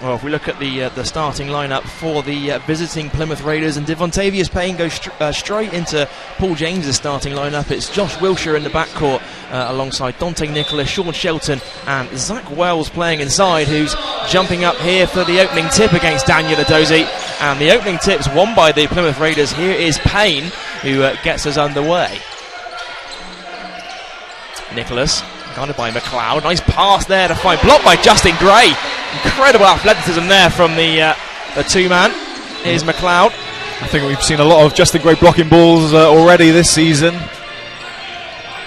Well, if we look at the starting lineup for the visiting Plymouth Raiders, and Devontavious Payne goes straight into Paul James's starting lineup. It's Josh Wilshere in the backcourt alongside Dante Nicholas, Sean Shelton and Zach Wells playing inside, who's jumping up here for the opening tip against Daniel Edozie. And the opening tip's won by the Plymouth Raiders. Here is Payne, who gets us underway. Nicholas, guarded by McLeod. Nice pass there to find, blocked by Justin Gray. Incredible athleticism there from the two-man. Here's McLeod. I think we've seen a lot of Justin Gray blocking balls already this season.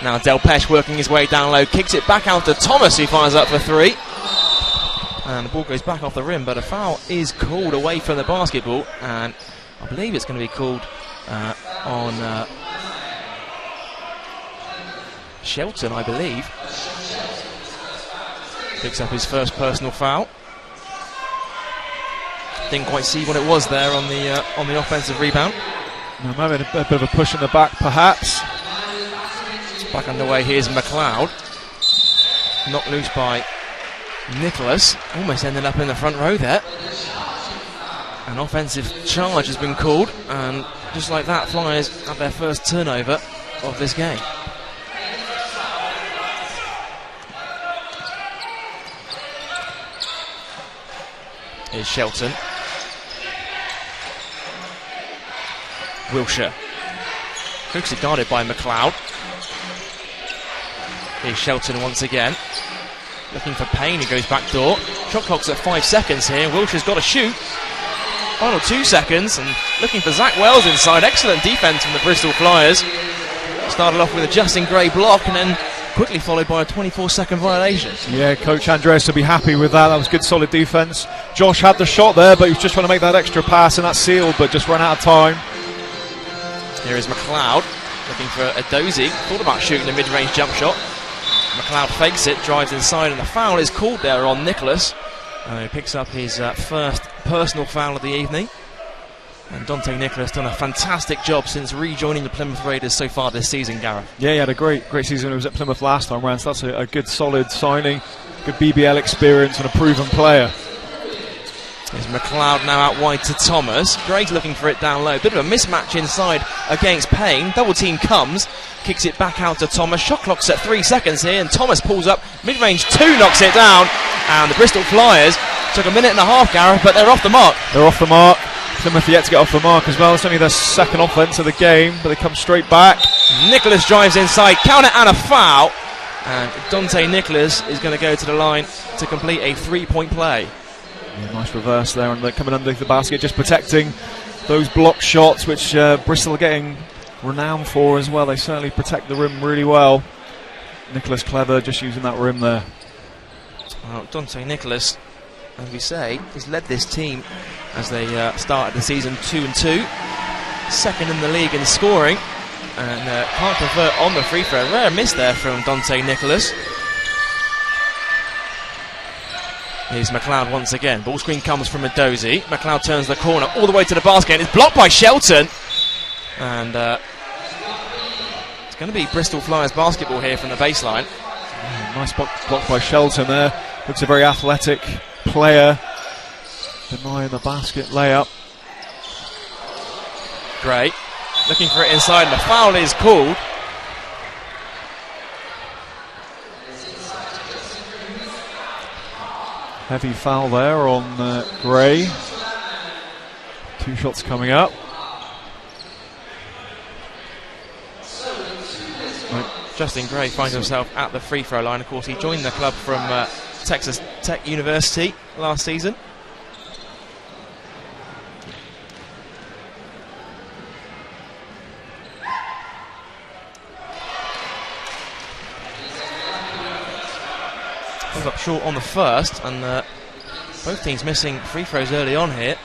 Now Delpeche working his way down low, kicks it back out to Thomas, who fires up for three. And the ball goes back off the rim, but a foul is called away from the basketball, and I believe it's going to be called on Shelton, I believe. Picks up his first personal foul. Didn't quite see what it was there on the offensive rebound. No, maybe a bit of a push in the back, perhaps. It's back underway. Here's McLeod. Knocked loose by Nicholas. Almost ended up in the front row there. An offensive charge has been called, and just like that, Flyers have their first turnover of this game. Here's Shelton. Wilshere. Cooksy guarded by McLeod. Here's Shelton once again. Looking for Payne, who goes back door. Shot clock's at 5 seconds here. Wilshere's got to shoot. Final 2 seconds, and looking for Zach Wells inside. Excellent defense from the Bristol Flyers. Started off with a Justin Gray block, and then quickly followed by a 24-second violation. Yeah, Coach Andreas will be happy with that. That was good, solid defence. Josh had the shot there, but he was just trying to make that extra pass, and that sealed, but just ran out of time. Here is McLeod, looking for Edozie. Thought about shooting the mid-range jump shot. McLeod fakes it, drives inside, and the foul is called there on Nicholas. He picks up his first personal foul of the evening. And Dante Nicholas done a fantastic job since rejoining the Plymouth Raiders so far this season, Gareth. Yeah, he had a great season. He was at Plymouth last time round, so that's a good, solid signing. Good BBL experience and a proven player. There's McLeod now out wide to Thomas. Gray's looking for it down low. Bit of a mismatch inside against Payne. Double team comes. Kicks it back out to Thomas. Shot clock's at 3 seconds here, and Thomas pulls up. Mid-range 2 knocks it down. And the Bristol Flyers took a minute and a half, Gareth, but they're off the mark. They're off the mark. Plymouth yet to get off the mark as well. It's only their second offence of the game, but they come straight back. Nicholas drives inside, count it and a foul. And Dante Nicholas is going to go to the line to complete a 3-point play. Yeah, nice reverse there, and they're coming underneath the basket, just protecting those block shots, which Bristol are getting renowned for as well. They certainly protect the rim really well. Nicholas clever, just using that rim there. Well, Dante Nicholas, as we say, has led this team as they started the season 2-2, second in the league in scoring, and can't convert on the free throw. Rare miss there from Dante Nicholas. Here's McLeod once again. Ball screen comes from Edozie. McLeod turns the corner all the way to the basket. It's blocked by Shelton, and it's going to be Bristol Flyers basketball here from the baseline. Nice block by Shelton there. Looks a very athletic player. Denying the basket layup. Gray looking for it inside, and the foul is called. Heavy foul there on Gray. 2 shots coming up. Justin Gray finds himself at the free throw line. Of course, he joined the club from Texas Tech University last season. Comes up short on the first, and both teams missing free throws early on here.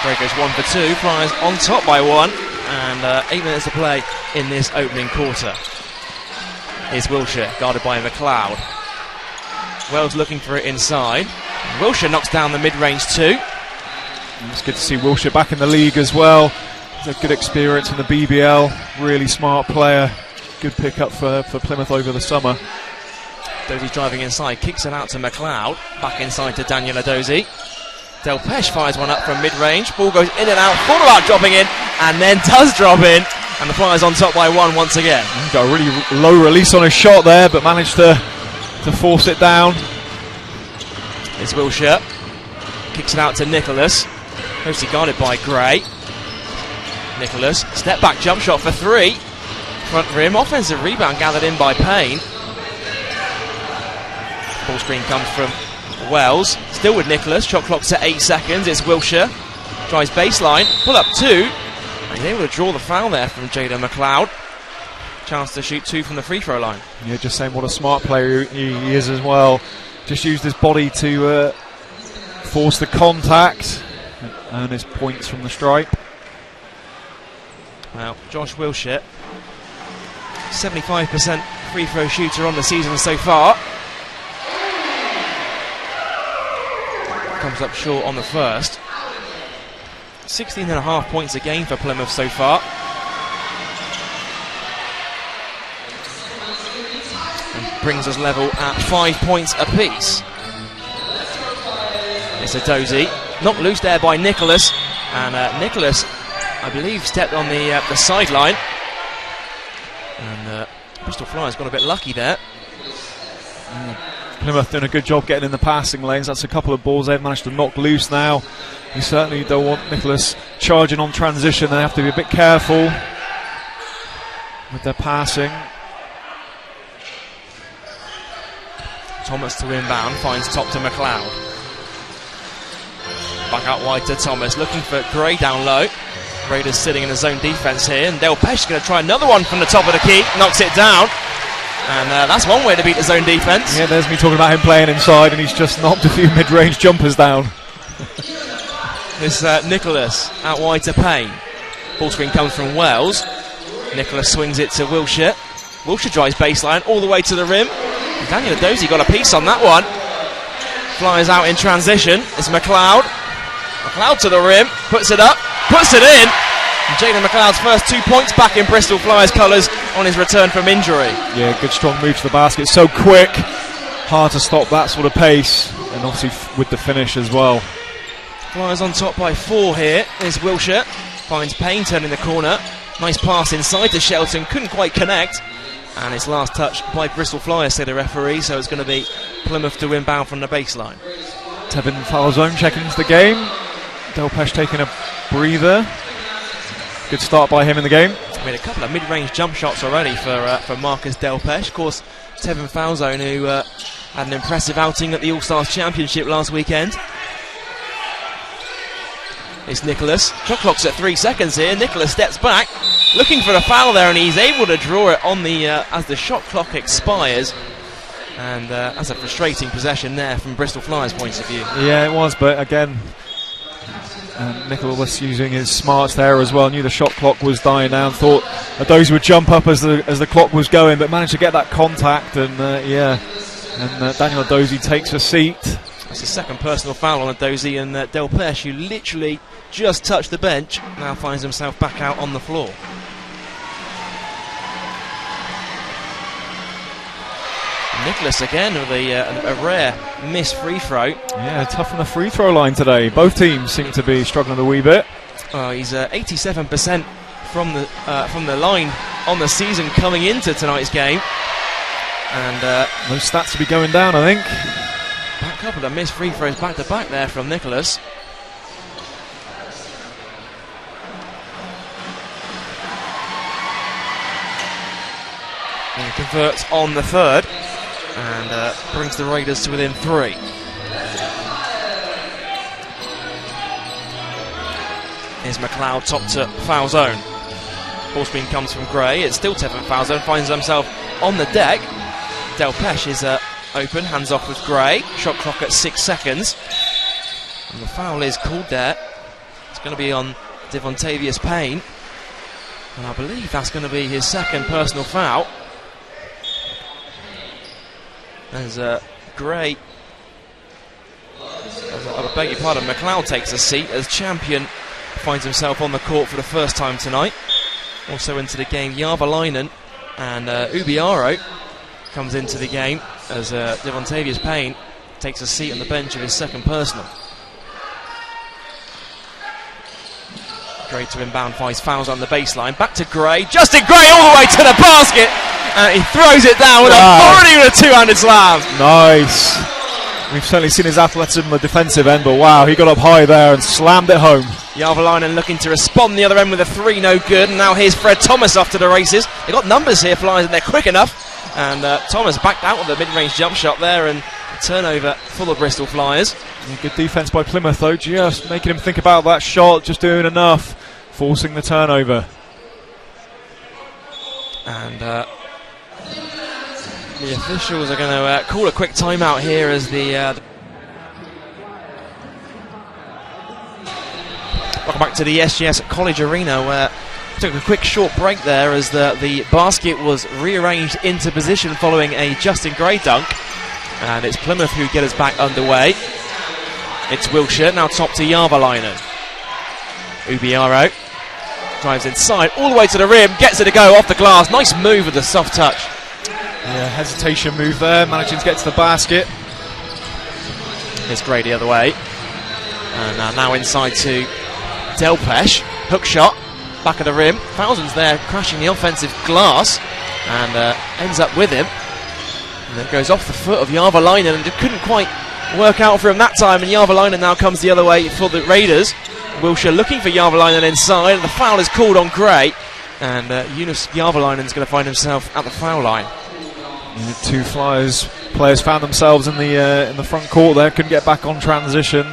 Gray goes 1 for 2, Flyers on top by 1, and 8 minutes to play in this opening quarter. Here's Wilshere, guarded by McLeod. Wells looking for it inside. Wilshere knocks down the mid-range 2. It's good to see Wilshere back in the league as well. He's a good experience in the BBL, really smart player. good pickup for Plymouth over the summer. Dozy driving inside, kicks it out to McLeod, back inside to Daniel Adozi. Delpeche fires one up from mid-range, ball goes in and out, thought about dropping in, and then does drop in, and the Flyers on top by one once again. Got a really low release on his shot there, but managed to force it down. It's Wilshire, kicks it out to Nicholas, mostly guarded by Gray. Nicholas, step back jump shot for three, front rim, offensive rebound gathered in by Payne. Ball screen comes from Wells, still with Nicholas, shot clock to 8 seconds, it's Wilshire, drives baseline, pull up two, and he's able to draw the foul there from Jaden McLeod. Chance to shoot two from the free throw line. Yeah, just saying what a smart player he is as well. Just used his body to force the contact and earn his points from the stripe. Well, Josh Wilshire, 75% free throw shooter on the season so far. Comes up short on the first. 16.5 points a game for Plymouth so far. And brings us level at 5 points apiece. It's Adozi, knocked loose there by Nicholas, and Nicholas, I believe, stepped on the sideline, and Bristol Flyers got a bit lucky there. Plymouth doing a good job getting in the passing lanes. That's a couple of balls they've managed to knock loose now. You certainly don't want Nicholas charging on transition. They have to be a bit careful with their passing. Thomas to inbound, finds top to McLeod. Back out wide to Thomas, looking for Gray down low. Raiders sitting in a zone defence here, and Delpeche is going to try another one from the top of the key, knocks it down. And that's one way to beat the zone defence. Yeah, there's me talking about him playing inside, and he's just knocked a few mid-range jumpers down. It's Nicholas out wide to Payne. Ball screen comes from Wells. Nicholas swings it to Wilshire. Wilshire drives baseline all the way to the rim. And Daniel Adozi got a piece on that one. Flyers out in transition. It's McLeod. McLeod to the rim, puts it up, puts it in. And Jaden McLeod's first 2 points back in Bristol Flyers colours on his return from injury. Yeah, good strong move to the basket. So quick, hard to stop that sort of pace, and obviously with the finish as well. Flyers on top by 4 here. There's Wilshire, finds Payne turning the corner. Nice pass inside to Shelton, couldn't quite connect. And it's last touch by Bristol Flyers, say the referee, so it's going to be Plymouth to inbound from the baseline. Tevin Falzone checking into the game. Delpeche taking a breather. Good start by him in the game. Made a couple of mid-range jump shots already for Marcus Delpeche. Of course, Tevin Falzone, who had an impressive outing at the All-Stars Championship last weekend. It's Nicholas. Shot clock's at 3 seconds here. Nicholas steps back, looking for the foul there, and he's able to draw it on the as the shot clock expires. And that's a frustrating possession there from Bristol Flyers' point of view. Yeah, it was, but again, Nicholas using his smarts there as well. Knew the shot clock was dying down. Thought Adozi would jump up as the clock was going, but managed to get that contact. And Daniel Adozi takes a seat. That's the second personal foul on Adozi, and Delpeche, who literally just touched the bench, now finds himself back out on the floor. Nicholas again with a rare missed free throw. Yeah, tough on the free throw line today. Both teams seem to be struggling a wee bit. He's 87% from the line on the season coming into tonight's game, and those stats to be going down, I think. A couple of missed free throws back to back there from Nicholas. And he converts on the third, and brings the Raiders to within 3. Here's McLeod top to foul zone. Ball screen comes from Gray. It's still Tevin Falzone, finds himself on the deck. Delpeche is open, hands off with Gray. Shot clock at 6 seconds. And the foul is called there. It's going to be on Devontavious Payne. And I believe that's going to be his second personal foul. As Gray, I beg your pardon, McLeod takes a seat as champion finds himself on the court for the first time tonight. Also into the game, Jarvalainen And Ubiaro comes into the game as Devontavious Payne takes a seat on the bench of his second personal. Gray to inbound, finds fouls on the baseline. Back to Gray. Justin Gray all the way to the basket. And he throws it down with authority with a two-handed slam. Nice. We've certainly seen his athleticism on the defensive end, but wow, he got up high there and slammed it home. Järveläinen looking to respond the other end with a three, no good. And now here's Fred Thomas off to the races. They've got numbers here, Flyers, and they're quick enough. And Thomas backed out with a mid-range jump shot there, and a turnover for the Bristol Flyers. Good defence by Plymouth, though, just making him think about that shot, just doing enough, forcing the turnover. And the officials are going to call a quick timeout here as welcome back to the SGS College Arena, where took a quick short break there as the basket was rearranged into position following a Justin Gray dunk. And it's Plymouth who get us back underway. It's Wilshire, now top to Järveläinen. Ubiaro drives inside, all the way to the rim, gets it to go off the glass. Nice move with the soft touch. Yeah, hesitation move there, managing to get to the basket. Here's Gray the other way. And now inside to Delpesh. Hook shot, back of the rim. Fousen's there, crashing the offensive glass, and ends up with him. And it goes off the foot of Järveläinen, and it couldn't quite work out for him that time. And Järveläinen now comes the other way for the Raiders. Wilshire looking for Järveläinen inside, and the foul is called on Gray. And Jonas Järveläinen's going to find himself at the foul line. The two Flyers players found themselves in the front court there, couldn't get back on transition.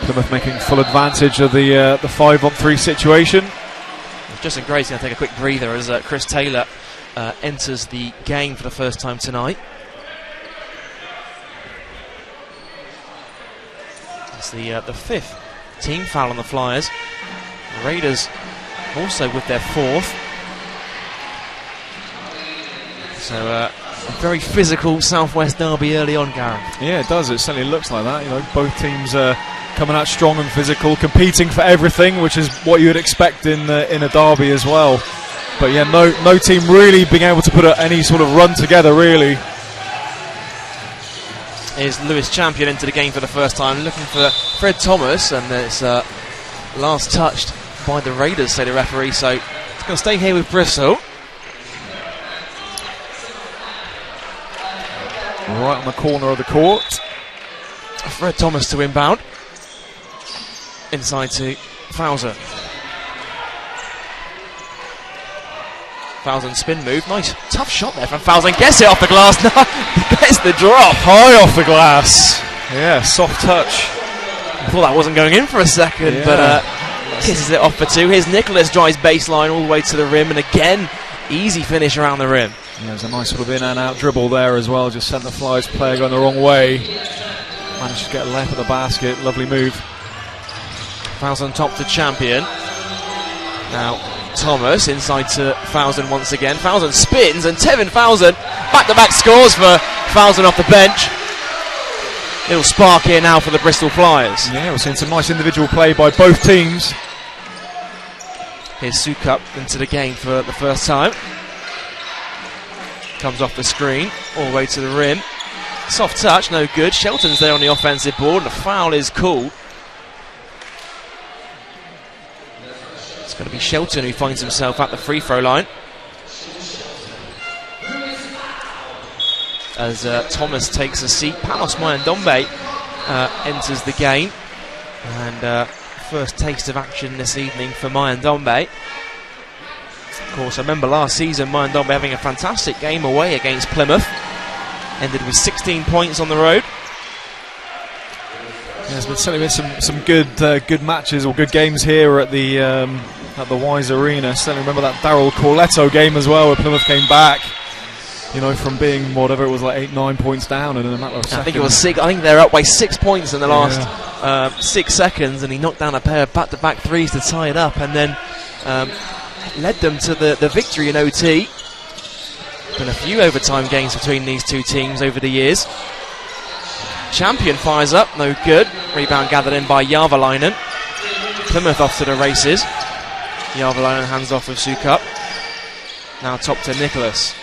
Plymouth making full advantage of the 5-on-3 situation. Justin Gray's going to take a quick breather as Chris Taylor enters the game for the first time tonight. It's the fifth team foul on the Flyers. The Raiders also with their fourth. So a very physical Southwest derby early on, Gareth. Yeah, it does. It certainly looks like that. You know, both teams coming out strong and physical, competing for everything, which is what you would expect in a derby as well. But yeah, no team really being able to put any sort of run together, really. Is Lewis Champion into the game for the first time, looking for Fred Thomas, and it's last touched by the Raiders, say the referee. So it's going to stay here with Bristol. Right on the corner of the court. Fred Thomas to inbound. Inside to Fousen. Fousen spin move. Nice tough shot there from Fousen. Gets it off the glass. No, gets the drop. High off the glass. Yeah, soft touch. I thought that wasn't going in for a second, yeah. But kisses it off for two. Here's Nicholas, drives baseline all the way to the rim, and again, easy finish around the rim. Yeah, there's a nice sort of in and out dribble there as well. Just sent the Flyers player going the wrong way. Managed to get left of the basket. Lovely move. Fousen top to Champion. Now Thomas inside to Fousen once again. Fousen spins, and Tevin Fousen back-to-back scores for Fousen off the bench. Little spark here now for the Bristol Flyers. Yeah, we're seeing some nice individual play by both teams. Here's Sukup into the game for the first time. Comes off the screen, all the way to the rim. Soft touch, no good. Shelton's there on the offensive board, and the foul is called. It's going to be Shelton who finds himself at the free throw line. As Thomas takes a seat, Panos Mayandombe enters the game. And first taste of action this evening for Mayandombe. Of course, I remember last season Mayandombe having a fantastic game away against Plymouth. Ended with 16 points on the road. Yeah, there's certainly been some good matches or good games here at the Wise Arena. Certainly remember that Daryl Corletto game as well, where Plymouth came back, you know, from being whatever it was, like 8-9 points down in a matter of seconds. I think it was 6. I think they're up by 6 points in the last 6 seconds, and he knocked down a pair of back-to-back threes to tie it up, and then led them to the victory in OT. Been a few overtime games between these two teams over the years. Champion fires up, no good. Rebound gathered in by Järveläinen. Plymouth off to the races. Järveläinen hands off with Sukup. Now top to Nicholas.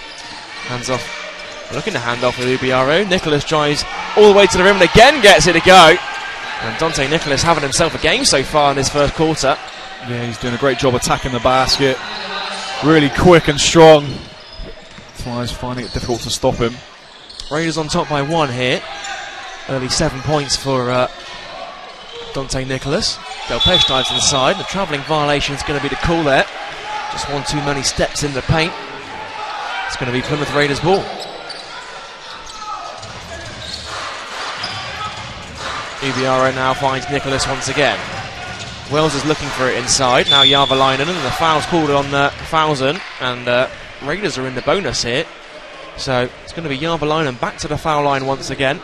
Hands off. Looking to hand off with Ubiaro. Nicholas drives all the way to the rim and again gets it to go. And Dante Nicholas having himself a game so far in this first quarter. Yeah, he's doing a great job attacking the basket. Really quick and strong. Flyers finding it difficult to stop him. Raiders on top by 1 here. Early 7 points for Dante Nicholas. Delpeche dives inside. The travelling violation is going to be the call there. Just one too many steps in the paint. It's going to be Plymouth Raiders ball. Ubiaro now finds Nicholas once again. Wells is looking for it inside. Now Jarvalainen, and the foul's called on Fousen, and Raiders are in the bonus here. So it's going to be Jarvalainen back to the foul line once again.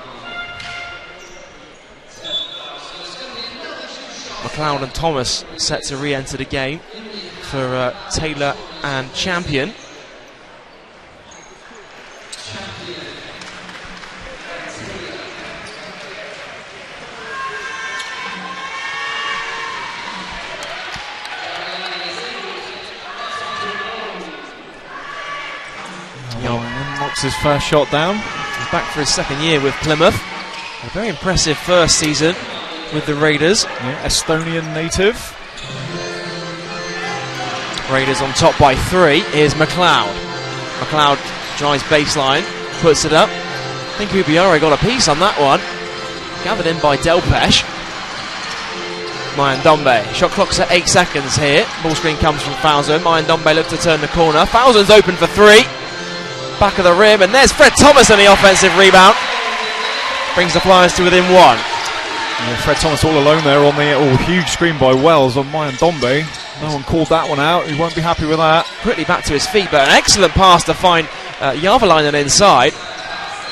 McLeod and Thomas set to re-enter the game for Taylor and Champion. Knocks his first shot down. He's back for his second year with Plymouth. A very impressive first season with the Raiders. Yeah, Estonian native. Raiders on top by 3. Here's McLeod. McLeod drives baseline, puts it up. I think Ubiaro got a piece on that one. Gathered in by Delpeche. Mayandombe. Shot clock's at 8 seconds here. Ball screen comes from Fousen. Mayandombe looks to turn the corner. Fousen's open for 3. Back of the rim, and there's Fred Thomas on the offensive rebound. Brings the Flyers to within 1. Yeah, Fred Thomas all alone there on the huge screen by Wells on Mayandombe. No one called that one out. He won't be happy with that. Quickly back to his feet, but an excellent pass to find Jarvalainen inside.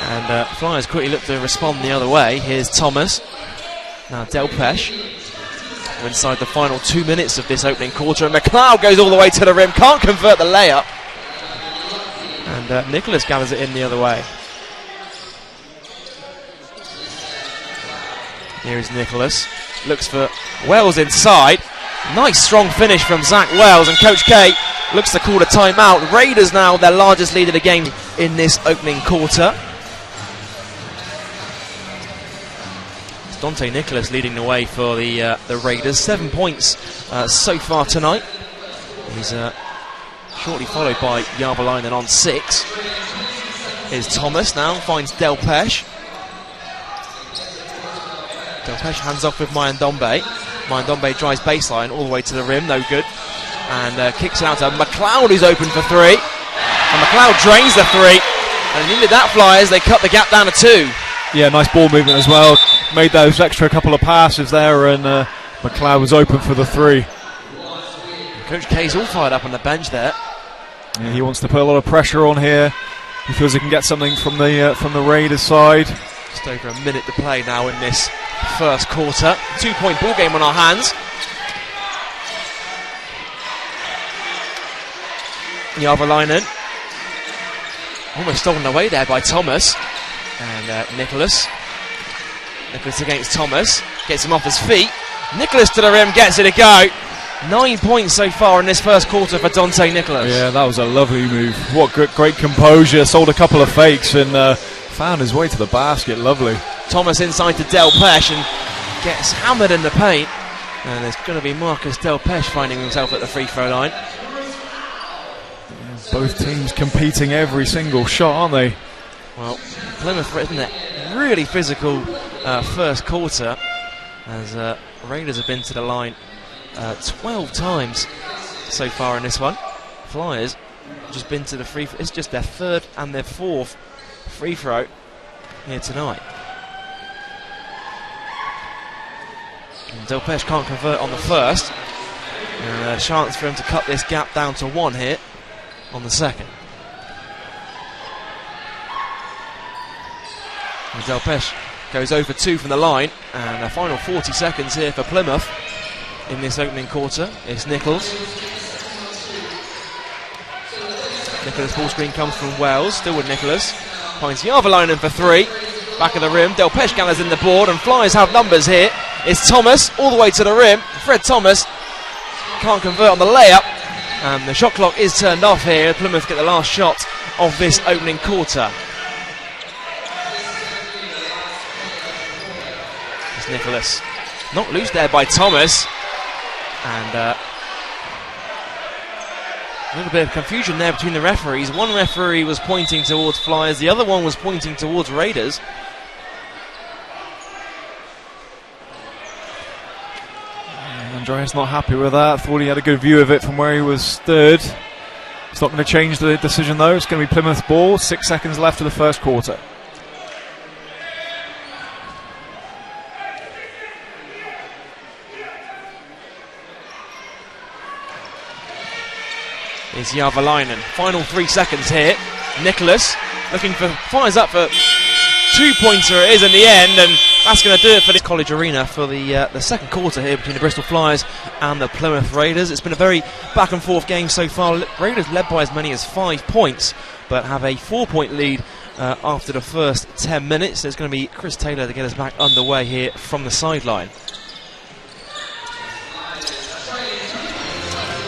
And Flyers quickly look to respond the other way. Here's Thomas. Now Delpeche. We're inside the final 2 minutes of this opening quarter, and McLeod goes all the way to the rim. Can't convert the layup. And Nicholas gathers it in the other way. Here is Nicholas. Looks for Wells inside. Nice strong finish from Zach Wells, and Coach K looks to call a timeout. Raiders now their largest lead of the game in this opening quarter. It's Dante Nicholas leading the way for the Raiders. 7 points so far tonight. He's shortly followed by Jarvalainen on 6. Here's Thomas now, finds Delpeche. Delpeche hands off with Mayandombe. Mayandombe drives baseline all the way to the rim, no good. And kicks it out to McLeod, who's open for 3. And McLeod drains the 3. And needed that, Flyers, they cut the gap down to 2. Yeah, nice ball movement as well. Made those extra couple of passes there, and McLeod was open for the 3. Coach K's all fired up on the bench there. Yeah, he wants to put a lot of pressure on here. He feels he can get something from the Raiders side. Just over a minute to play now in this first quarter. 2-point ball game on our hands. Jarvalainen almost stolen away there by Thomas. And Nicholas against Thomas. Gets him off his feet. Nicholas to the rim, gets it to go. 9 points so far in this first quarter for Dante Nicholas. Yeah, that was a lovely move. What great composure. Sold a couple of fakes and found his way to the basket. Lovely. Thomas inside to Delpeche and gets hammered in the paint. And there's going to be Marcus Delpeche finding himself at the free throw line. Yeah, both teams competing every single shot, aren't they? Well, Plymouth, isn't it? Really physical first quarter, as Raiders have been to the line 12 times so far in this one. Flyers just been to the free. It's just their 3rd and their 4th free throw here tonight. And Delpeche can't convert on the first. And a chance for him to cut this gap down to 1 here on the second. And Delpeche goes over 2 from the line, and the final 40 seconds here for Plymouth in this opening quarter. It's Nichols. Nicholas ball screen comes from Wells, still with Nicholas. Finds Jarvalainen for 3. Back of the rim, Delpeche gathers in the board, and Flyers have numbers here. It's Thomas all the way to the rim. Fred Thomas can't convert on the layup, And the shot clock is turned off here. Plymouth get the last shot of this opening quarter. It's Nicholas. Not loose there by Thomas. And a little bit of confusion there between the referees. One referee was pointing towards Flyers, the other one was pointing towards Raiders. Andreas not happy with that. Thought he had a good view of it from where he was stood. It's not going to change the decision though. It's going to be Plymouth ball. 6 seconds left of the first quarter. Is Järveläinen. Final 3 seconds here. Nicholas looking for, fires up for 2-pointer it is in the end, and that's going to do it for this College Arena for the second quarter here between the Bristol Flyers and the Plymouth Raiders. It's been a very back and forth game so far. Raiders led by as many as 5 points, but have a 4-point lead after the first 10 minutes. There's going to be Chris Taylor to get us back underway here from the sideline.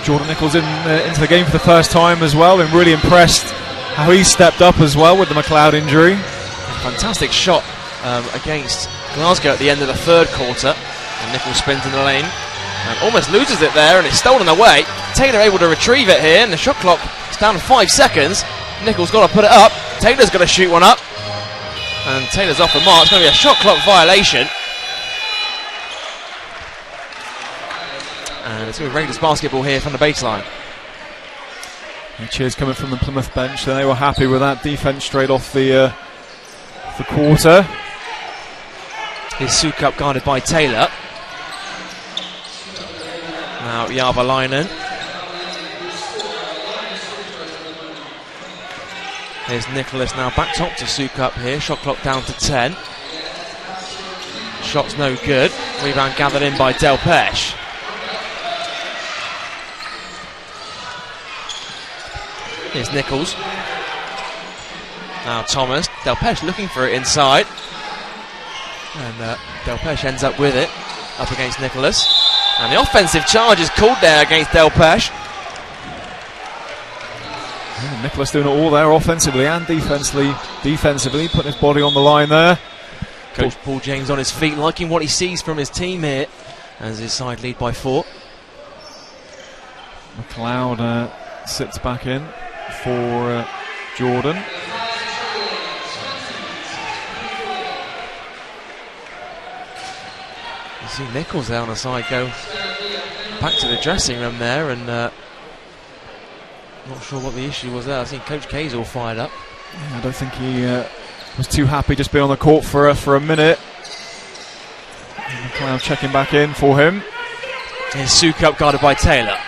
Jordan Nichols into the game for the first time as well, and really impressed how he stepped up as well with the McLeod injury. Fantastic shot against Glasgow at the end of the third quarter, and Nichols spins in the lane and almost loses it there, and it's stolen away. Taylor able to retrieve it here, and the shot clock is down to 5 seconds. Nichols got to put it up. Taylor's got to shoot one up, and Taylor's off the mark. It's going to be a shot clock violation, and it's going to be Raiders basketball here from the baseline. And cheers coming from the Plymouth bench. They were happy with that defence straight off the quarter. His Sukup guarded by Taylor. Now Järveläinen. Here's Nicholas now back top to Sukup here. Shot clock down to 10. Shot's no good. Rebound gathered in by Delpesh. Here's Nichols. Now Thomas. Delpesh looking for it inside. And Delpesh ends up with it. Up against Nicholas. And the offensive charge is called there against Delpesh. Yeah, Nicholas doing it all there offensively and defensively, putting his body on the line there. Coach Paul James on his feet, liking what he sees from his team here as his side lead by 4. McLeod sits back in for Jordan. You see Nichols there on the side go back to the dressing room there, and not sure what the issue was there. I think Coach Kay's all fired up. Yeah, I don't think he was too happy just being on the court for a minute. And McLeod checking back in for him. Here's Sukup guarded by Taylor.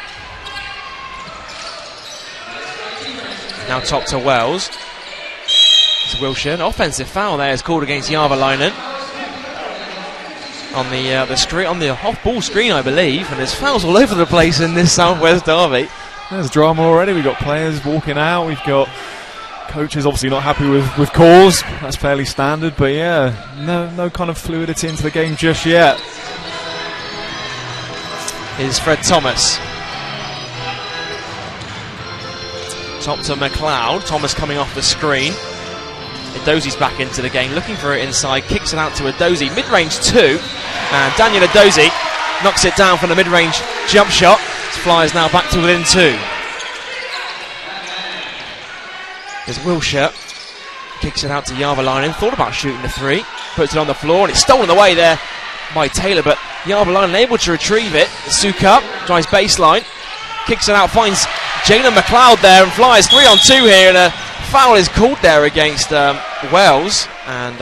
Now top to Wells. It's Wilshire. An offensive foul there is called against Järveläinen on the screen, on the off-ball screen, I believe. And there's fouls all over the place in this Southwest derby. There's drama already. We've got players walking out. We've got coaches obviously not happy with calls. That's fairly standard. But yeah, no kind of fluidity into the game just yet. Is Fred Thomas. Top to McLeod. Thomas coming off the screen. Edozi's back into the game, looking for it inside, kicks it out to Edozi, mid-range 2, and Daniel Edozi knocks it down from the mid-range jump shot. Flyers now back to within 2. There's Wilshire, kicks it out to Järveläinen, thought about shooting the 3, puts it on the floor, and it's stolen away there by Taylor, but Järveläinen able to retrieve it. Sukup drives baseline, kicks it out, finds Jalen McLeod there, and Flyers 3 on 2 here, and a foul is called there against Wells, and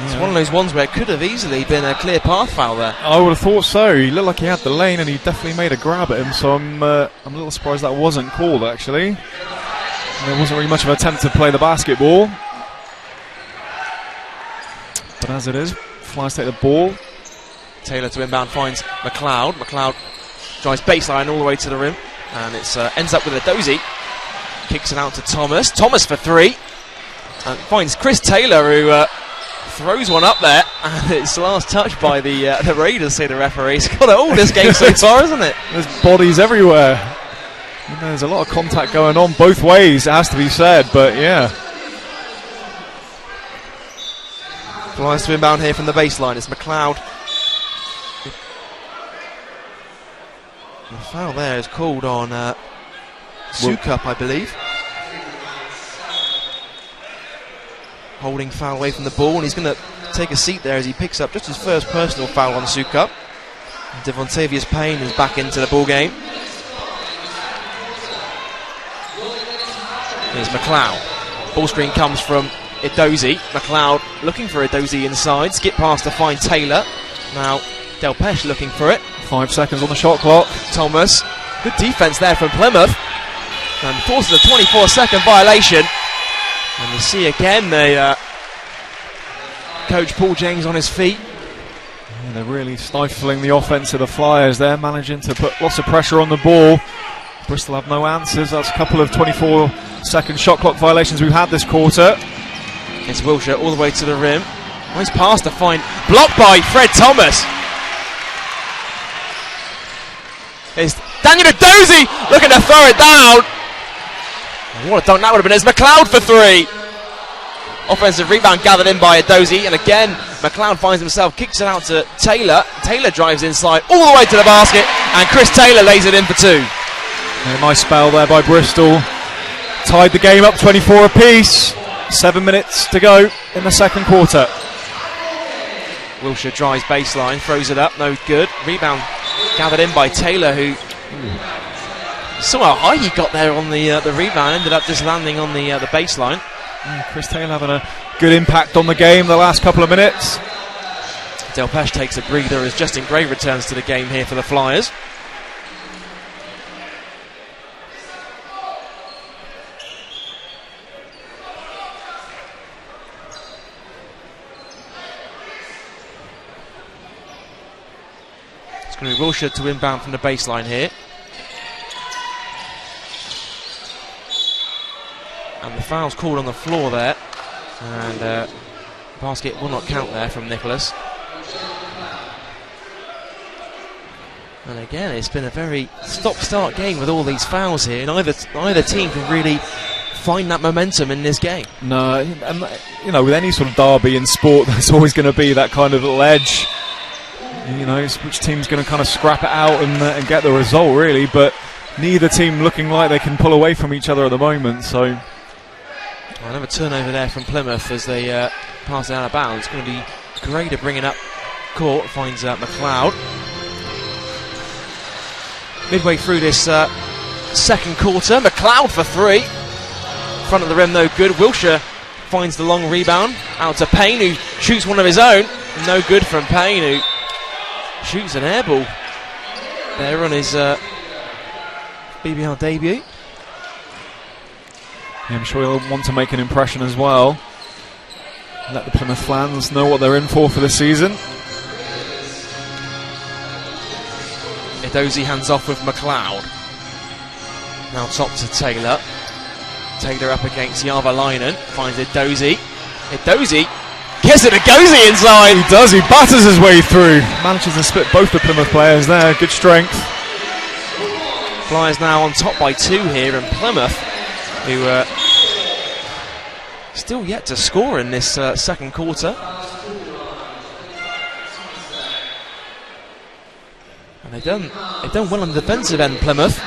it's one of those ones where it could have easily been a clear path foul there. I would have thought so. He looked like he had the lane, and he definitely made a grab at him, so I'm a little surprised that wasn't called, actually. There wasn't really much of an attempt to play the basketball, but as it is, Flyers take the ball. Taylor to inbound finds McLeod. McLeod drives baseline all the way to the rim, and it ends up with Edozi. Kicks it out to Thomas. Thomas for 3. And finds Chris Taylor, who throws one up there, and it's last touched by the Raiders, say the referee. It's got it all this game so far, isn't it? There's bodies everywhere. There's a lot of contact going on both ways, it has to be said, but yeah. Flies to inbound here from the baseline. It's McLeod. The foul there is called on Sukup, I believe. Holding foul away from the ball, and he's going to take a seat there as he picks up just his first personal foul on Sukup. Devontavious Payne is back into the ball game. Here's McLeod. Ball screen comes from Edozie. McLeod looking for Edozie inside. Skip pass to find Taylor. Now Delpeche looking for it. 5 seconds on the shot clock. Thomas. Good defence there from Plymouth. And forces a 24-second violation. And you see again the coach Paul James on his feet. Yeah, they're really stifling the offence of the Flyers. They're managing to put lots of pressure on the ball. Bristol have no answers. That's a couple of 24-second shot clock violations we've had this quarter. It's Wilshire all the way to the rim. Nice pass to find. Blocked by Fred Thomas. It's Daniel Edozie looking to throw it down. What a dunk that would have been. It's McLeod for three. Offensive rebound gathered in by Edozie, and again McLeod finds himself, kicks it out to Taylor. Taylor drives inside all the way to the basket, and Chris Taylor lays it in for two. Yeah, nice spell there by Bristol. Tied the game up 24 apiece. 7 minutes to go in the second quarter. Wilshire drives baseline, throws it up, no good. Rebound gathered in by Taylor, who saw how high he got there on the rebound, ended up just landing on the baseline. Chris Taylor having a good impact on the game the last couple of minutes. Delpeche takes a breather as Justin Gray returns to the game here for the Flyers. It's going to be Wilshire to inbound from the baseline here. And the foul's called on the floor there. And basket will not count there from Nicholas. And again, it's been a very stop-start game with all these fouls here. Neither team can really find that momentum in this game. No, and you know, with any sort of derby in sport, there's always going to be that kind of little edge. You know, which team's going to kind of scrap it out and get the result, really. But neither team looking like they can pull away from each other at the moment. So another turnover there from Plymouth as they pass it out of bounds. It's going to be Gray to bring it up court. Finds McLeod. Midway through this second quarter, McLeod for three. Front of the rim, no good. Wilshire finds the long rebound out to Payne, who shoots one of his own. No good from Payne, who shoots an air ball there on his BBL debut. Yeah, I'm sure he'll want to make an impression as well. Let the Plymouth fans know what they're in for the season. Edozie hands off with McLeod. Now top to Taylor. Taylor up against Jarvalainen. Finds Edozie. Edozie gets it to Edozie inside. He does, he batters his way through. Manages to split both the Plymouth players there. Good strength. Flyers now on top by two here, and Plymouth, who still yet to score in this second quarter. And they've done well on the defensive end, Plymouth,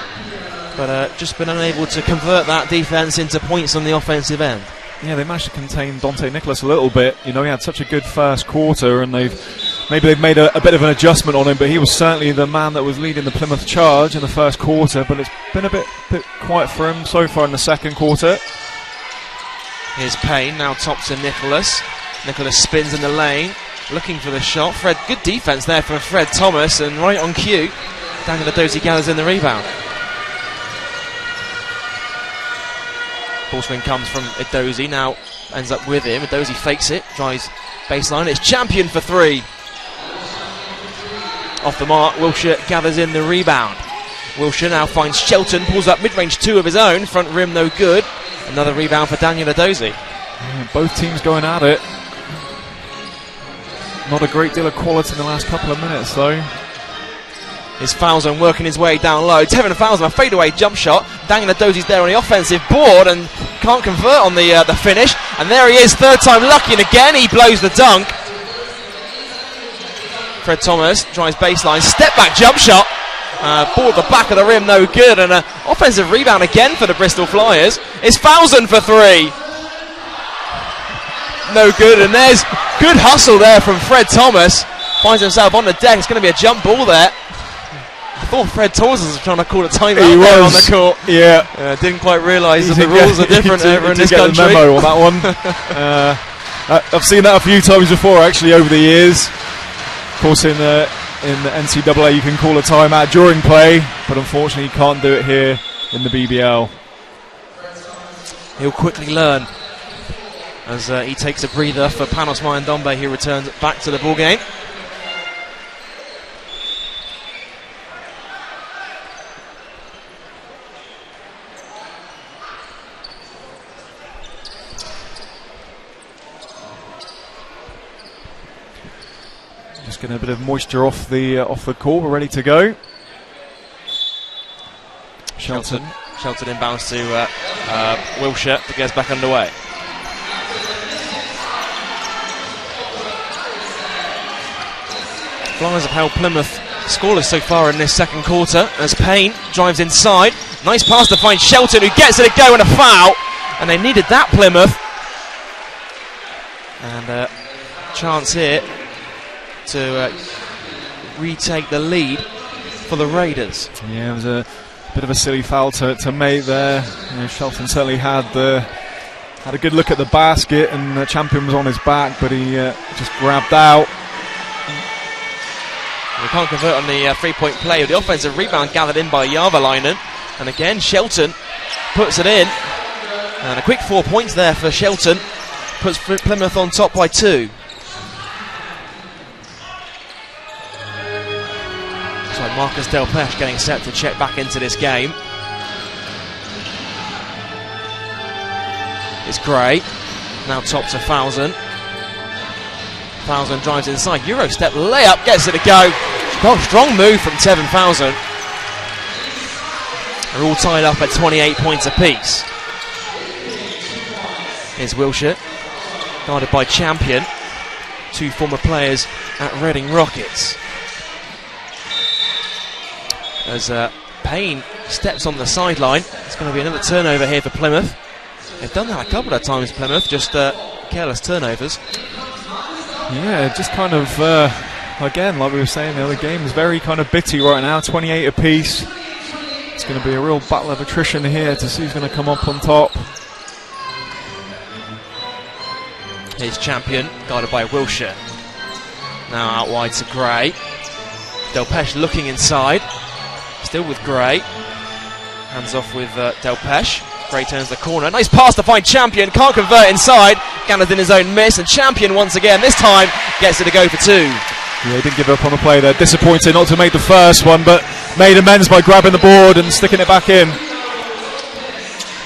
but just been unable to convert that defence into points on the offensive end. Yeah, they managed to contain Dante Nicholas a little bit. You know, he had such a good first quarter, and they've made a bit of an adjustment on him, but he was certainly the man that was leading the Plymouth charge in the first quarter, but it's been a bit quiet for him so far in the second quarter. Here's Payne, now top to Nicholas. Nicholas spins in the lane, looking for the shot. Good defence there from Fred Thomas, and right on cue, Daniel Edozie gathers in the rebound. Ball swing comes from Edozie, now ends up with him. Edozie fakes it, drives baseline. It's Champion for three. Off the mark, Wilshire gathers in the rebound. Wilshire now finds Shelton, pulls up mid-range two of his own. Front rim no good. Another rebound for Daniel Edozie. Yeah, both teams going at it. Not a great deal of quality in the last couple of minutes, though. Is Falzon working his way down low. Tevin Falzon, a fadeaway jump shot. Dangler Dozie's there on the offensive board and can't convert on the finish. And there he is, third time lucky, and again he blows the dunk. Fred Thomas drives baseline, step back jump shot. Ball at the back of the rim, no good. And an offensive rebound again for the Bristol Flyers. It's Falzon for three. No good, and there's good hustle there from Fred Thomas. Finds himself on the deck. It's going to be a jump ball there. I thought Fred Thomas was trying to call a timeout there on the court. Yeah. Didn't quite realise that the rules are different over in this country. The memo on that one. I've seen that a few times before, actually, over the years. Of course, in the NCAA, you can call a timeout during play, but unfortunately, you can't do it here in the BBL. He'll quickly learn as he takes a breather for Panos Mayandombe, who returns back to the ball game. Just getting a bit of moisture off the court. We're ready to go. Shelton inbounds to Wilshire to get us back underway. Flyers have held Plymouth scoreless so far in this second quarter as Payne drives inside. Nice pass to find Shelton, who gets it a go and a foul. And they needed that, Plymouth. And chance here to retake the lead for the Raiders. Yeah, it was a bit of a silly foul to make there. Shelton certainly had a good look at the basket, and the champion was on his back, but he just grabbed out. We can't convert on the three-point play. The offensive rebound gathered in by Jarvalainen, and again Shelton puts it in, and a quick 4 points there for Shelton puts Plymouth on top by 2. So Marcus Delpeche getting set to check back into this game. It's Gray, now top to Falzon. Falzon drives inside, Euro step layup, gets it to go. Strong move from Tevin Falzon. They're all tied up at 28 points apiece. Here's Wilshire, guarded by Champion, 2 former players at Reading Rockets. As Payne steps on the sideline, it's going to be another turnover here for Plymouth. They've done that a couple of times, Plymouth, just careless turnovers. Yeah, just kind of, again, like we were saying, the game is very kind of bitty right now, 28 apiece. It's going to be a real battle of attrition here to see who's going to come up on top. Here's Champion, guarded by Wilshire. Now out wide to Gray. Delpeche looking inside. Still with Gray. Hands off with Delpeche. Gray turns the corner. Nice pass to find Champion. Can't convert inside. Gannett in his own miss. And Champion once again, this time, gets it to go for 2. Yeah, he didn't give up on the play there. Disappointed not to make the first one, but made amends by grabbing the board and sticking it back in.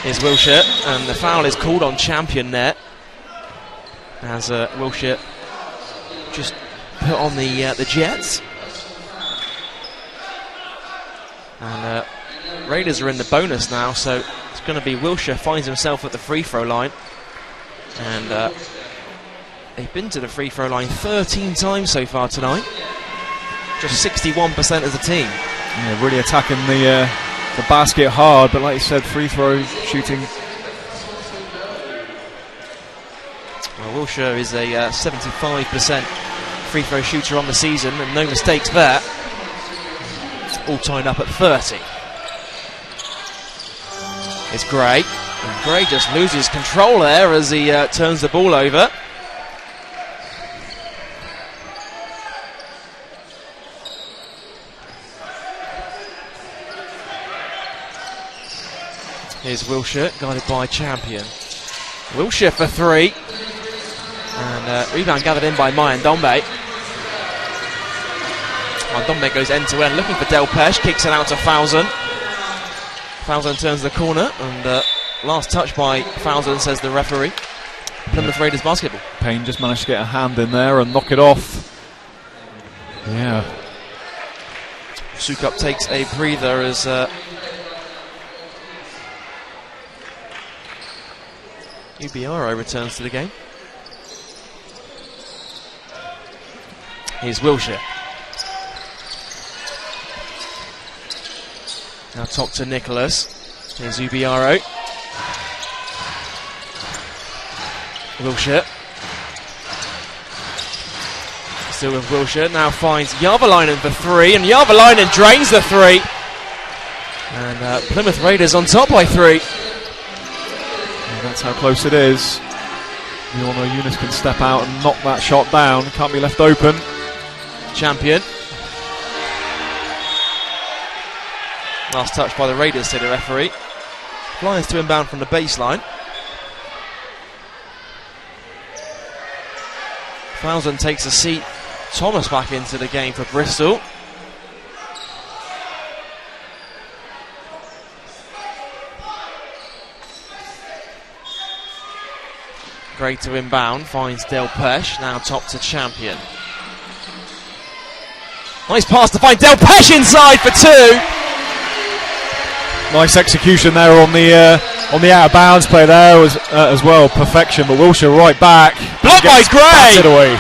Here's Wilshire. And the foul is called on Champion there. As Wilshire just put on the Jets. And Raiders are in the bonus now, so it's going to be Wilshire finds himself at the free throw line. And they've been to the free throw line 13 times so far tonight. Just 61% as a team. Yeah, really attacking the basket hard, but like you said, free throw shooting. Well, Wilshire is a 75% free throw shooter on the season, and no mistakes there. All tied up at 30. It's Gray. And Gray just loses control there as he turns the ball over. Here's Wilshire, guarded by Champion. Wilshire for 3. And rebound gathered in by Mayandombe. Mayandombe goes end to end, looking for Delpeche, kicks it out to Falzon. Falzon turns the corner, and last touch by Falzon, says the referee. Plymouth Raiders basketball. Payne just managed to get a hand in there and knock it off. Yeah. Sukup takes a breather as Ubiaro returns to the game. Here's Wilshire. Now top to Nicholas. Here's Ubiaro. Wilshire. Still with Wilshire. Now finds Järvelainen for 3, and Järvelainen drains the 3. And Plymouth Raiders on top by 3. And that's how close it is. We all know Eunice can step out and knock that shot down. Can't be left open. Champion. Last touch by the Raiders, said the referee. Flyers to inbound from the baseline. Thousand takes a seat. Thomas back into the game for Bristol. Great to inbound, finds Del Pesh, now top to Champion. Nice pass to find Del Pesh inside for 2. Nice execution there on the out of bounds play there was as well, perfection. But Wilshire right back, blocked by Gray. Away.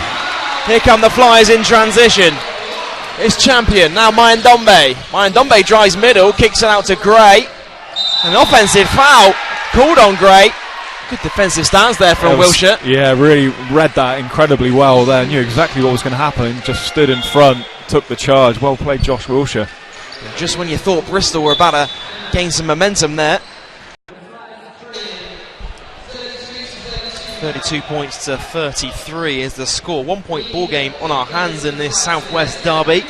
Here come the Flyers in transition. It's Champion now. Mayendombe drives middle, kicks it out to Gray. An offensive foul called on Gray. Good defensive stance there from Wilshire. Yeah, really read that incredibly well there. Knew exactly what was going to happen. Just stood in front, took the charge. Well played, Josh Wilshire. Just when you thought Bristol were about to gain some momentum there. 32 points to 33 is the score. 1 point ball game on our hands in this Southwest derby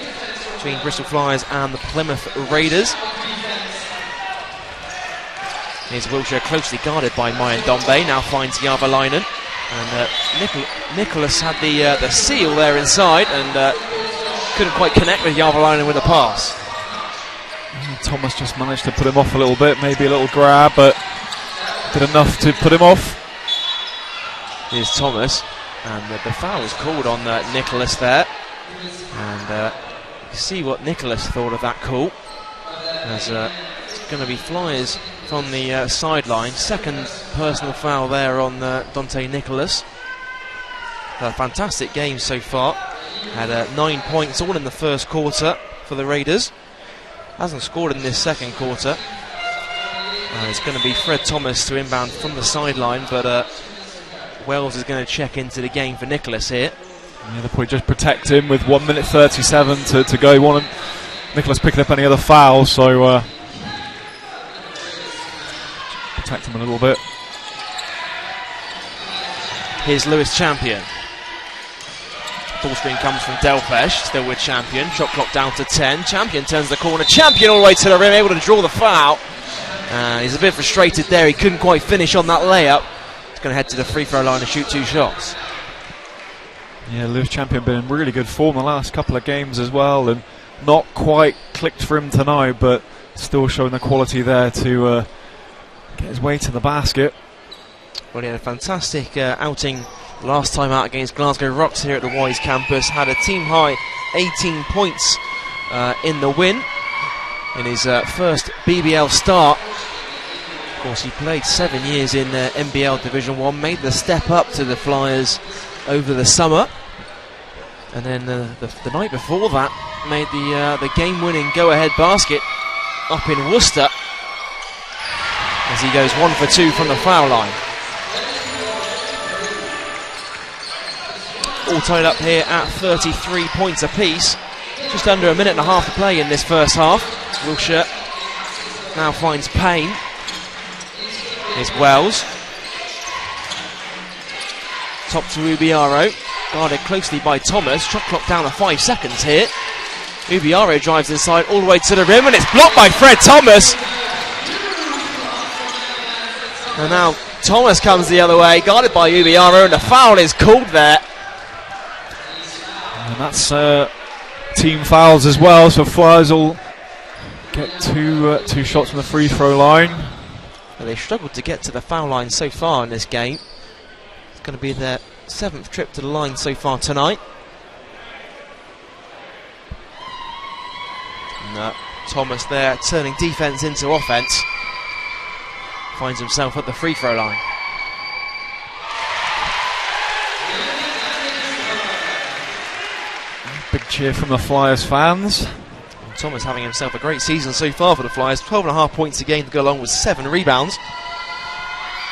between Bristol Flyers and the Plymouth Raiders. Here's Wilshire closely guarded by Mayendombe, now finds Järvelainen. And Nicholas had the seal there inside and couldn't quite connect with Järvelainen with a pass. Thomas just managed to put him off a little bit, maybe a little grab, but did enough to put him off. Here's Thomas, and the foul is called on Nicholas there. And you see what Nicholas thought of that call. As it's going to be Flyers from the sideline. Second personal foul there on Dante Nicholas. A fantastic game so far. Had 9 points all in the first quarter for the Raiders. Hasn't scored in this second quarter. It's going to be Fred Thomas to inbound from the sideline, but Wells is going to check into the game for Nicholas here. Yeah, they'll probably just protect him with 1 minute 37 to go. Want Nicholas picking up any other fouls, so protect him a little bit. Here's Lewis Champion. Ball screen comes from Del Pesh, still with Champion. Shot clock down to 10. Champion turns the corner. Champion all the way to the rim, able to draw the foul. He's a bit frustrated there. He couldn't quite finish on that layup. He's going to head to the free throw line and shoot 2 shots. Yeah, Lewis Champion been in really good form the last couple of games as well, and not quite clicked for him tonight, but still showing the quality there to get his way to the basket. Well, he had a fantastic outing last time out against Glasgow Rocks here at the Wise campus. Had a team high 18 points in the win in his first BBL start. Of course, he played 7 years in NBL Division 1, made the step up to the Flyers over the summer, and then the night before that made the game-winning go-ahead basket up in Worcester as he goes 1 for 2 from the foul line. All tied up here at 33 points apiece. Just under a minute and a half to play in this first half. Wilshire now finds Payne. Here's Wells. Top to Ubiaro. Guarded closely by Thomas. Shot clock down to 5 seconds here. Ubiaro drives inside all the way to the rim, and it's blocked by Fred Thomas. And now Thomas comes the other way, guarded by Ubiaro, and the foul is called there. And that's team fouls as well, so Flyers will get two shots from the free throw line. Well, they've struggled to get to the foul line so far in this game. It's going to be their 7th trip to the line so far tonight. And Thomas there turning defence into offence. Finds himself at the free throw line. Big cheer from the Flyers fans. Thomas having himself a great season so far for the Flyers. 12.5 points a game to go along with 7 rebounds.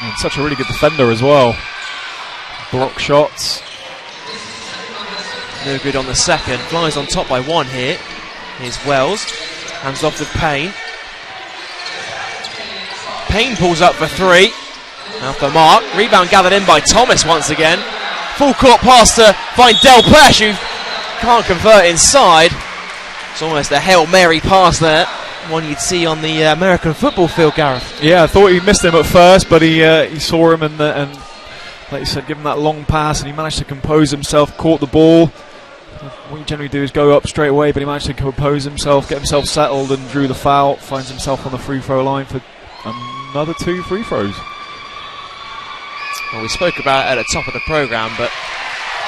And such a really good defender as well. Block shots. No good on the second. Flyers on top by 1 here. Here's Wells. Hands off with Payne. Payne pulls up for 3. Now for Mark. Rebound gathered in by Thomas once again. Full court pass to find Del Pesh, who can't convert inside. It's almost a Hail Mary pass there. One you'd see on the American football field, Gareth. Yeah, I thought he missed him at first, but he saw him and like you said, give him that long pass, and he managed to compose himself, caught the ball. What you generally do is go up straight away, but he managed to compose himself, get himself settled, and drew the foul. Finds himself on the free throw line for another 2 free throws. Well, we spoke about it at the top of the programme, but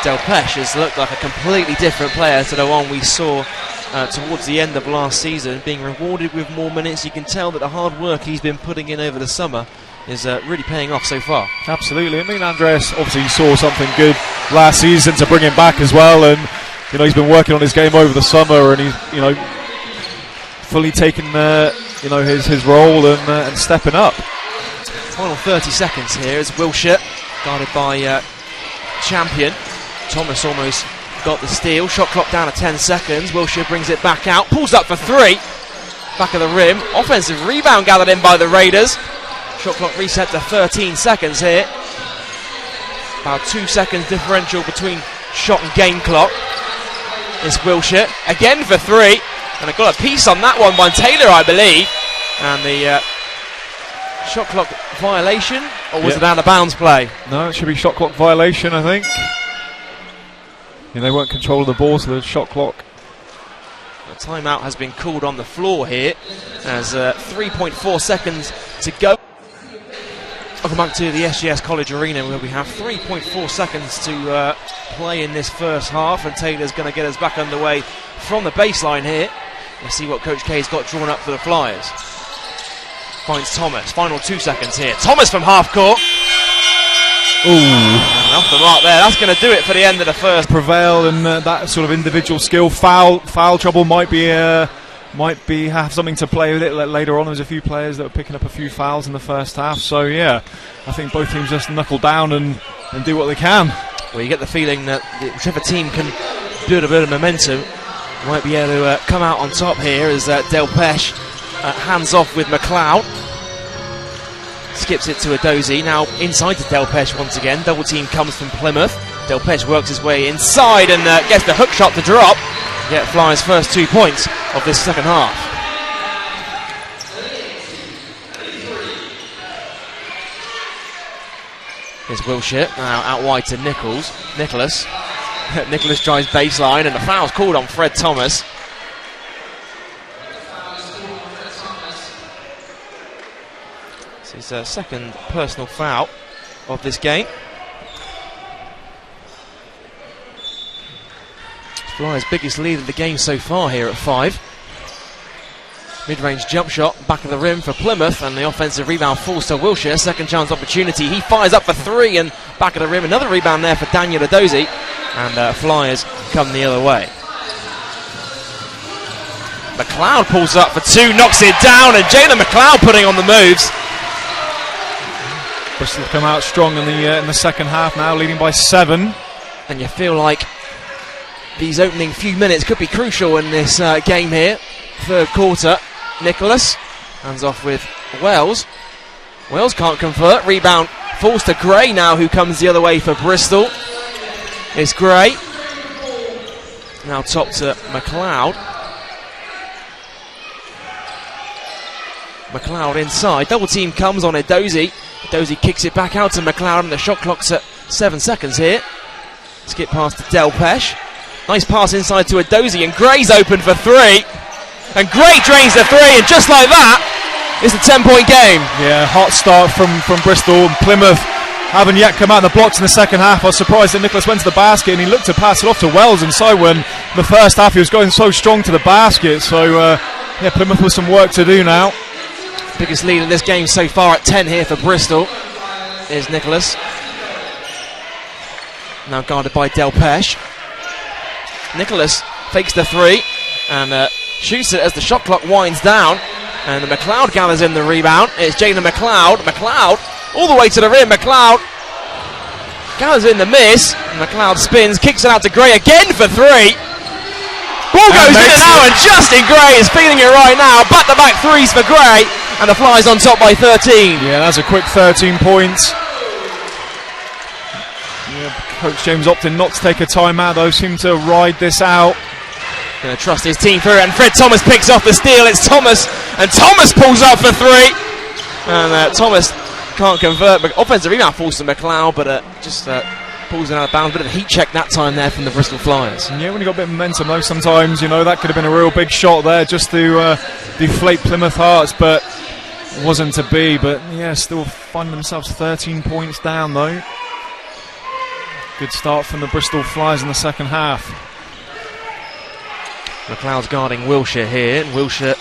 Del Pesh has looked like a completely different player to the one we saw towards the end of last season, being rewarded with more minutes. You can tell that the hard work he's been putting in over the summer is really paying off so far. Absolutely. I mean, Andreas obviously saw something good last season to bring him back as well, and he's been working on his game over the summer, and he's fully taken his role and stepping up. Final 30 seconds here as Wilshire guarded by Champion. Thomas almost got the steal. Shot clock down to 10 seconds. Wilshire brings it back out, pulls up for 3. Back of the rim. Offensive rebound gathered in by the Raiders. Shot clock reset to 13 seconds here. About 2 seconds differential between shot and game clock. It's Wilshire again for 3. And I got a piece on that one by Taylor, I believe. And the shot clock violation, or was it out of bounds play? No, it should be shot clock violation, I think. They weren't controlling the ball, so the shot clock. A timeout has been called on the floor here as 3.4 seconds to go. Welcome back to the SGS College Arena, where we have 3.4 seconds to play in this first half, and Taylor's going to get us back underway from the baseline here. Let's see what Coach K's got drawn up for the Flyers. Finds Thomas. Final 2 seconds here. Thomas from half court. Ooh. Off the mark there. That's going to do it for the end of the first. Prevail and that sort of individual skill. Foul trouble might have something to play with it later on. There's a few players that were picking up a few fouls in the first half. So yeah, I think both teams just knuckle down and do what they can. Well, you get the feeling that whichever team can build a bit of momentum might be able to come out on top here as Del Pesh hands off with McLeod. Skips it to Adozie, now inside to Del Pesh once again. Double team comes from Plymouth. Del Pesh works his way inside and gets the hook shot to drop. Get Flyers' first 2 points of this second half. Here's Wilshire, now out wide to Nicholas. Nicholas drives baseline, and the foul's called on Fred Thomas. It's his second personal foul of this game. Flyers' biggest lead of the game so far here at 5. Mid-range jump shot, back of the rim for Plymouth, and the offensive rebound falls to Wilshire. Second chance opportunity. He fires up for 3, and back of the rim. Another rebound there for Daniel Adozie, and Flyers come the other way. McLeod pulls up for 2, knocks it down, and Jalen McLeod putting on the moves. Bristol come out strong in the second half now, leading by 7. And you feel like these opening few minutes could be crucial in this game here. Third quarter. Nicholas hands off with Wells. Wells can't convert. Rebound falls to Gray now, who comes the other way for Bristol. It's Gray. Now top to McLeod. McLeod inside. Double team comes on Adozie. Adozie kicks it back out to McLeod, and the shot clock's at 7 seconds here. Skip pass to Del Pesh. Nice pass inside to Adozie, and Gray's open for 3. And Gray drains the 3, and just like that, it's a 10-point game. Yeah, hot start from Bristol. Plymouth haven't yet come out of the blocks in the second half. I was surprised that Nicholas went to the basket, and he looked to pass it off to Wells inside when in the first half he was going so strong to the basket. So Yeah, Plymouth with some work to do now. Biggest lead in this game so far at 10 here for Bristol is Nicholas. Now guarded by Del Pesh. Nicholas fakes the three and shoots it as the shot clock winds down. And McLeod gathers in the rebound. It's Jalen McLeod. McLeod all the way to the rim. McLeod gathers in the miss. McLeod spins, kicks it out to Gray again for three. Ball goes in and out, and Justin Gray is feeling it right now. Back-to-back threes for Gray, and the Flyers on top by 13. Yeah, that's a quick 13 points. Yeah, Coach James opting not to take a timeout, though. Seemed to ride this out. Going to trust his team through it, and Fred Thomas picks off the steal. It's Thomas, and Thomas pulls up for three. And Thomas can't convert. Offensive rebound falls to McLeod, but just pulls it out of bounds. Bit of a heat check that time there from the Bristol Flyers. Yeah, when you got a bit of momentum, though, sometimes, you know, that could have been a real big shot there just to deflate Plymouth Hearts, but it wasn't to be. But yeah, still finding themselves 13 points down, though. Good start from the Bristol Flyers in the second half. McLeod's guarding Wilshire here, and Wilshire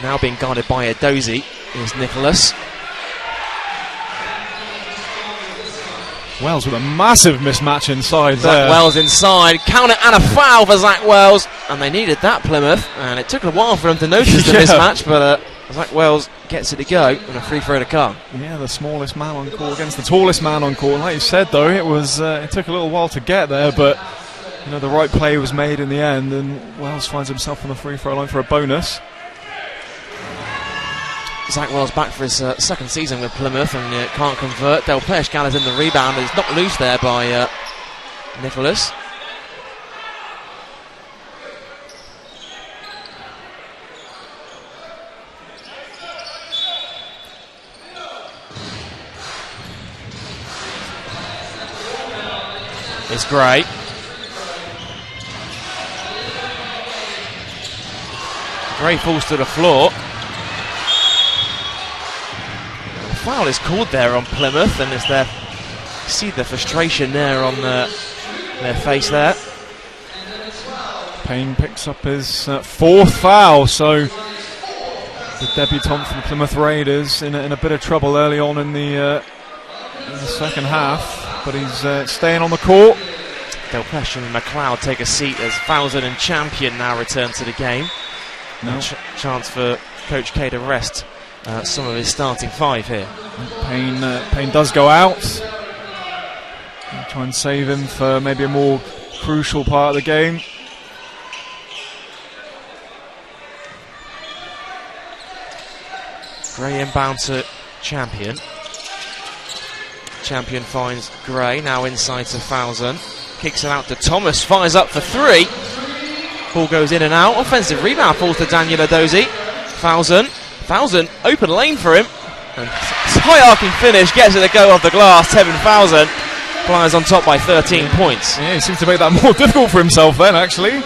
now being guarded by Edozie is Nicholas. Wells with a massive mismatch inside there. Zach Wells inside, counter and a foul for Zach Wells, and they needed that, Plymouth, and it took a while for them to notice the mismatch, but Zach Wells gets it to go, and a free throw to come. Yeah, the smallest man on court against the tallest man on court. Like you said, though, it took a little while to get there, but you know, the right play was made in the end, and Wells finds himself on the free throw line for a bonus. Zach Wells back for his second season with Plymouth and can't convert. Del Pesh gathers in the rebound and is knocked loose there by Nicholas. It's Gray. Gray falls to the floor. Foul is called there on Plymouth, and it's there. You see the frustration there on their face there. Payne picks up his fourth foul, so the debutant from the Plymouth Raiders in a bit of trouble early on in the second half, but he's staying on the court. Del Pesh and McLeod take a seat as Fowson and Champion now return to the game. No. Chance for Coach K to rest some of his starting five here. Payne does go out. Try and save him for maybe a more crucial part of the game. Gray inbound to Champion. Champion finds Gray, now inside to Fowson. Kicks it out to Thomas, fires up for three. Ball goes in and out. Offensive rebound falls to Daniel Edozie. Fowson, open lane for him. And high arcing finish, gets it to go off the glass. Tevin Fowson flies on top by 13 points. Yeah, he seems to make that more difficult for himself then, actually.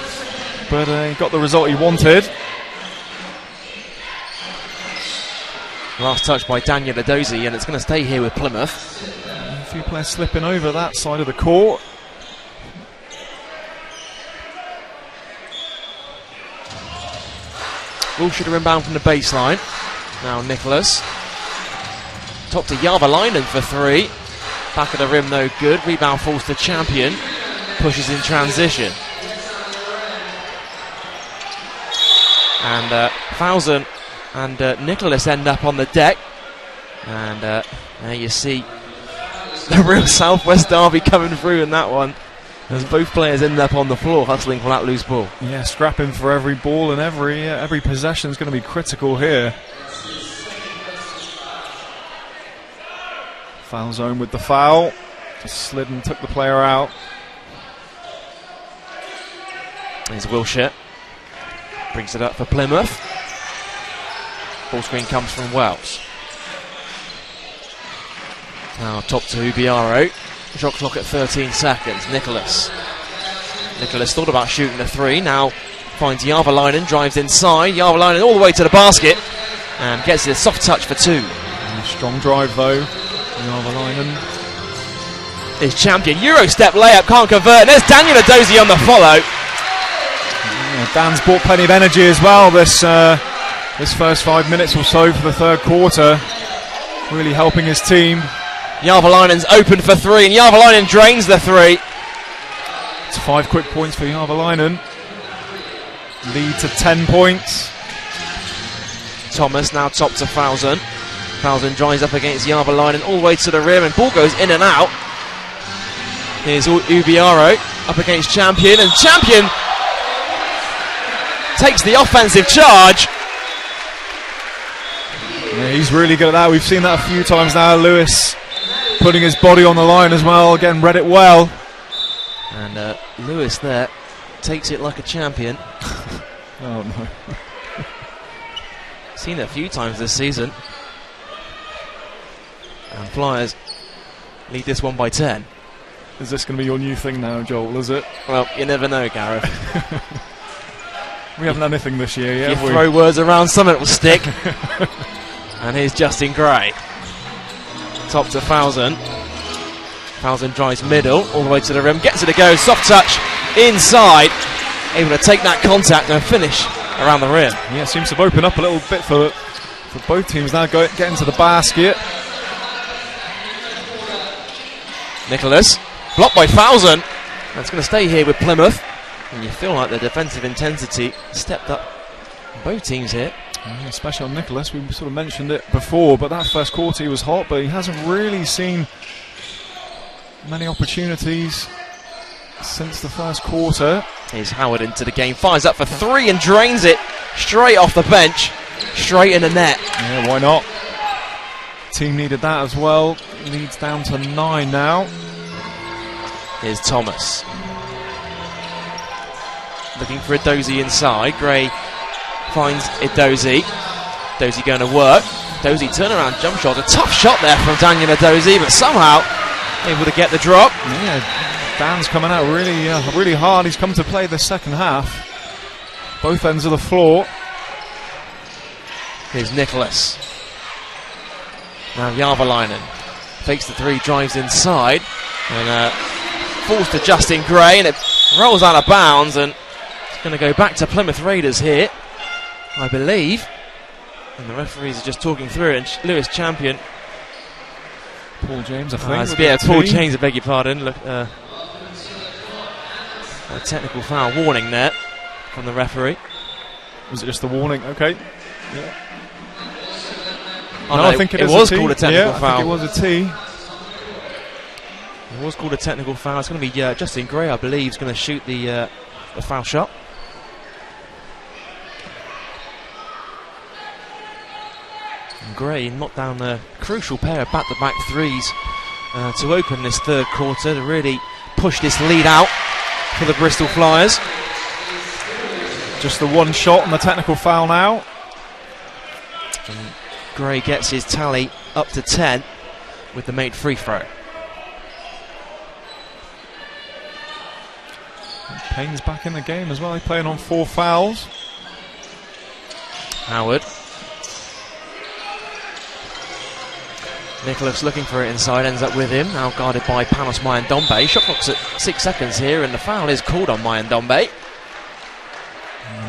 But he got the result he wanted. Last touch by Daniel Edozie, and it's going to stay here with Plymouth. A few players slipping over that side of the court. Wilshire inbound from the baseline. Now Nicholas. Top to Jarvalainen for three. Back of the rim, no good. Rebound falls to Champion. Pushes in transition. And Fowson and Nicholas end up on the deck. And there you see the real Southwest derby coming through in that one, as both players end up on the floor hustling for that loose ball. Yeah, scrapping for every ball, and every possession is going to be critical here. Foul zone with the foul. Just slid and took the player out. Here's Wilshire. Brings it up for Plymouth. Ball screen comes from Wells. Now top to Ubiaro. Shot clock at 13 seconds. Nicholas thought about shooting the three. Now finds Jarvalainen, drives inside. Jarvalainen all the way to the basket and gets a soft touch for two. Strong drive though. Jarvalainen. His Champion. Euro step layup, can't convert. And there's Daniel Edozie on the follow. Yeah, Dan's brought plenty of energy as well this this first 5 minutes or so for the third quarter, really helping his team. Järvelainen's open for three, and Järvelainen drains the three. It's 5 quick points for Järvelainen. Lead to 10 points. Thomas now top to Falzen. Falzen drives up against Järvelainen all the way to the rim, and ball goes in and out. Here's Ubiaro up against Champion, and Champion takes the offensive charge. Yeah, he's really good at that. We've seen that a few times now. Lewis putting his body on the line as well, again read it well. And Lewis there takes it like a champion. Oh no. Seen it a few times this season. And Flyers lead this one by 10. Is this going to be your new thing now, Joel, is it? Well, you never know, Gareth. We haven't done anything this year yet, you throw words around, something will stick. And here's Justin Gray. Top to Falzen. Falzen drives middle, all the way to the rim, gets it to go, soft touch, inside. Able to take that contact and finish around the rim. Yeah, it seems to have opened up a little bit for both teams now, getting to the basket. Nicholas, blocked by Falzen. That's going to stay here with Plymouth. And you feel like the defensive intensity stepped up both teams here. Yeah, especially on Nicholas, we sort of mentioned it before, but that first quarter he was hot, but he hasn't really seen many opportunities since the first quarter. Here's Howard into the game, fires up for three and drains it straight off the bench, straight in the net. Yeah, why not? Team needed that as well. Leads down to 9 now. Here's Thomas. Looking for Edozie inside. Gray finds Edozie. Edozie going to work. Edozie turnaround jump shot. A tough shot there from Daniel Edozie, but somehow able to get the drop. Yeah, Dan's coming out really hard. He's come to play the second half. Both ends of the floor. Here's Nicholas. Now Järvelainen fakes the three, drives inside, and falls to Justin Gray, and it rolls out of bounds, and it's going to go back to Plymouth Raiders here, I believe. And the referees are just talking through it, and Lewis Champion. Paul James, I think. Yeah, Paul James, I beg your pardon. Look, a technical foul warning there from the referee. Was it just the warning? Okay. Yeah. Oh, no, I think it was called a technical foul. I think it was a T. It was called a technical foul. It's going to be Justin Gray, I believe, is going to shoot the foul shot. And Gray knocked down a crucial pair of back-to-back threes to open this third quarter, to really push this lead out for the Bristol Flyers. Just the one shot and the technical foul now. And Gray gets his tally up to 10 with the made free throw. And Payne's back in the game as well. He's playing on 4 fouls. Howard. Nicholas looking for it inside, ends up with him. Now guarded by Panos Mayendombe. Shot clock's at 6 seconds here, and the foul is called on Mayendombe.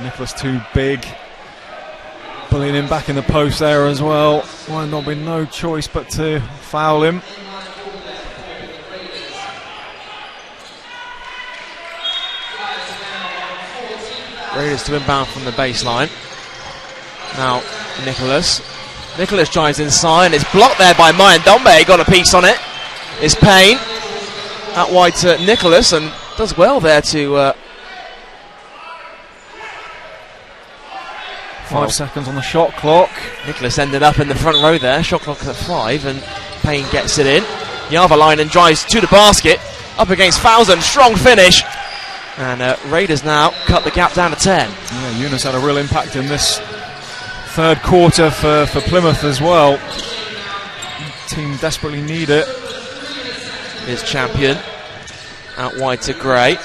Nicholas too big. Pulling him back in the post there as well. Might not be no choice but to foul him. Raiders to inbound from the baseline. Now Nicholas. Nicholas drives inside, and it's blocked there by Mayendombe. Got a piece on it. It's Payne. Out wide to Nicholas, and does well there to... 5 seconds on the shot clock. Nicholas ended up in the front row there. Shot clock at 5, and Payne gets it in. Järvelainen drives to the basket. Up against Falzen. Strong finish. And Raiders now cut the gap down to 10. Yeah, Eunice had a real impact in this third quarter for Plymouth as well. Team desperately need it. Here's Champion. Out wide to Gray.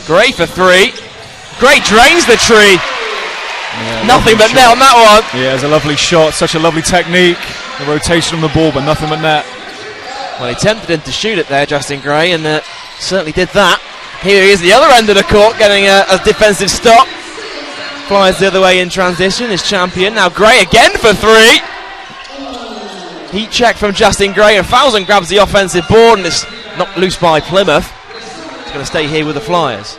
Gray for 3. Gray drains the tree. Yeah, nothing but net on that one. Yeah, it's a lovely shot, such a lovely technique. The rotation on the ball, but nothing but net. Well, he tempted him to shoot it there, Justin Gray, and certainly did that. Here he is, the other end of the court, getting a defensive stop Flyers the other way in transition. Is champion. Now Gray again for 3. Heat check from Justin Gray, and Fowlson grabs the offensive board, and it's knocked loose by Plymouth. It's going to stay here with the Flyers.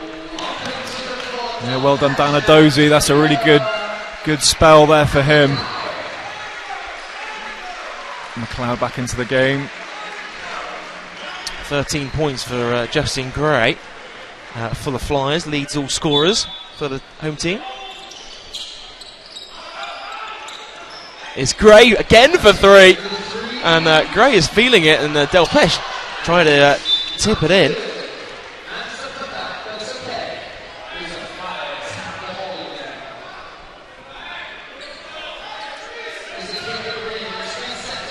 Yeah, well done, Dan Adozi. That's a really good spell there for him. McLeod back into the game. 13 points for Justin Gray for the Flyers. Leads all scorers for the home team. It's Gray again for 3. And Gray is feeling it, and Delpeche trying to tip it in.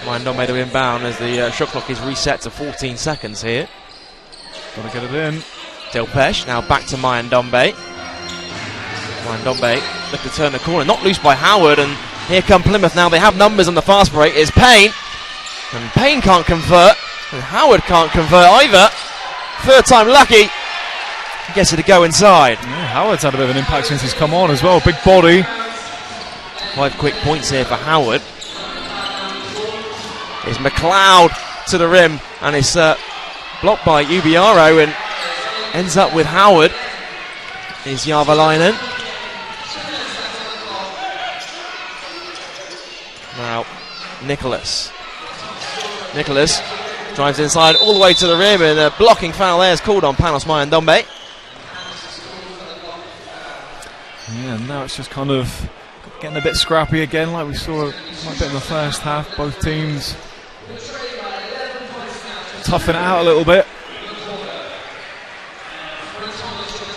Ndombe to inbound as the shot clock is reset to 14 seconds here. Got to get it in. Delpeche now back to Ndombe. Ndombe look to turn the corner, not loose by Howard, and here come Plymouth now. They have numbers on the fast break. It's Payne, and Payne can't convert, and Howard can't convert either. Third time lucky. Gets it to go inside. Yeah, Howard's had a bit of an impact since he's come on as well. Big body. 5 quick points here for Howard. Is McLeod to the rim, and it's blocked by Ubiaro, and ends up with Howard. Is Jarvalainen. Now Nicholas drives inside all the way to the rim, and a blocking foul there is called on Panos Ndombe. Yeah, now it's just kind of getting a bit scrappy again, like we saw a bit in the first half. Both teams toughen it out a little bit.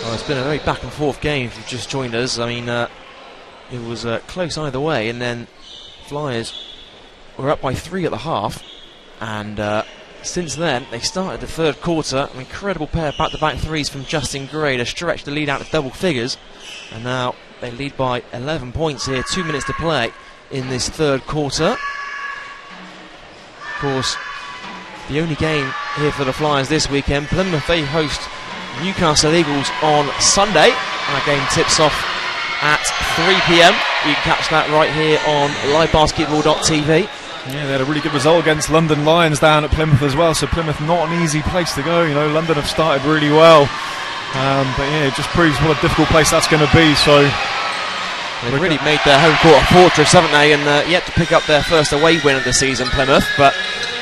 Well, it's been a very back and forth game if you've just joined us. I mean, it was close either way, and then Flyers were up by 3 at the half, and since then they started the third quarter. An incredible pair of back-to-back threes from Justin Gray to stretch the lead out to double figures, and now they lead by 11 points here, 2 minutes to play in this third quarter. Of course, the only game here for the Flyers this weekend, Plymouth, they host Newcastle Eagles on Sunday. Our game tips off at 3 p.m. You can catch that right here on livebasketball.tv. Yeah, they had a really good result against London Lions down at Plymouth as well, so Plymouth not an easy place to go. You know, London have started really well, but yeah, it just proves what a difficult place that's going to be. So they've really made their home court a fortress, haven't they, and yet to pick up their first away win of the season, Plymouth. But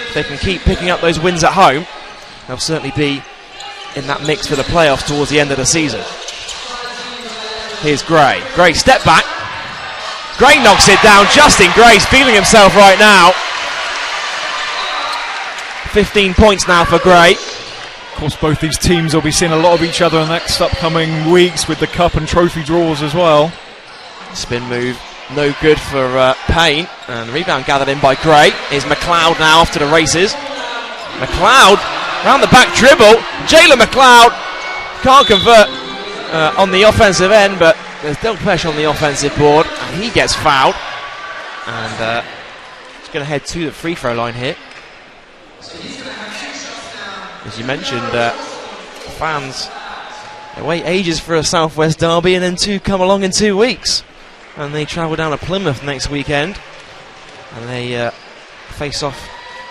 if they can keep picking up those wins at home, they'll certainly be in that mix for the playoffs towards the end of the season. Here's Gray. Gray step back. Gray knocks it down. Justin Gray's feeling himself right now. 15 points now for Gray. Of course, both these teams will be seeing a lot of each other in the next upcoming weeks with the cup and trophy draws as well. Spin move, no good for Payne, and the rebound gathered in by Gray. Is McLeod now off to the races. McLeod round the back dribble. Jalen McLeod can't convert on the offensive end, but there's Delpeche on the offensive board, and he gets fouled. And he's going to head to the free throw line here. As you mentioned, fans, they wait ages for a Southwest derby, and then 2 come along in 2 weeks. And they travel down to Plymouth next weekend, and they face off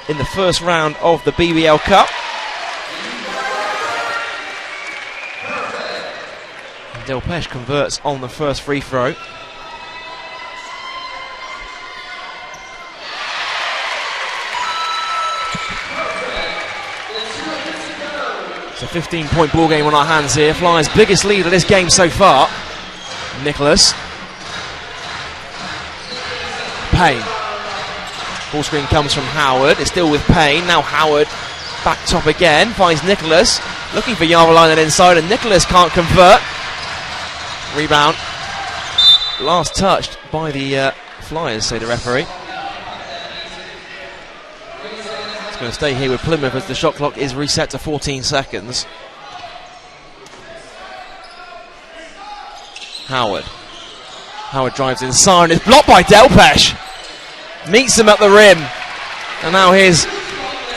in the first round of the BBL Cup. And Delpeche converts on the first free throw. It's a 15-point ball game on our hands here. Flyers' biggest lead of this game so far. Nicholas. Payne. Ball screen comes from Howard. It's still with Payne. Now Howard back top again. Finds Nicholas. Looking for Jarvalainen inside, and Nicholas can't convert. Rebound. Last touched by the Flyers, say the referee. It's going to stay here with Plymouth as the shot clock is reset to 14 seconds. Howard. Howard drives inside and is blocked by Delpeche. Meets him at the rim. And now here's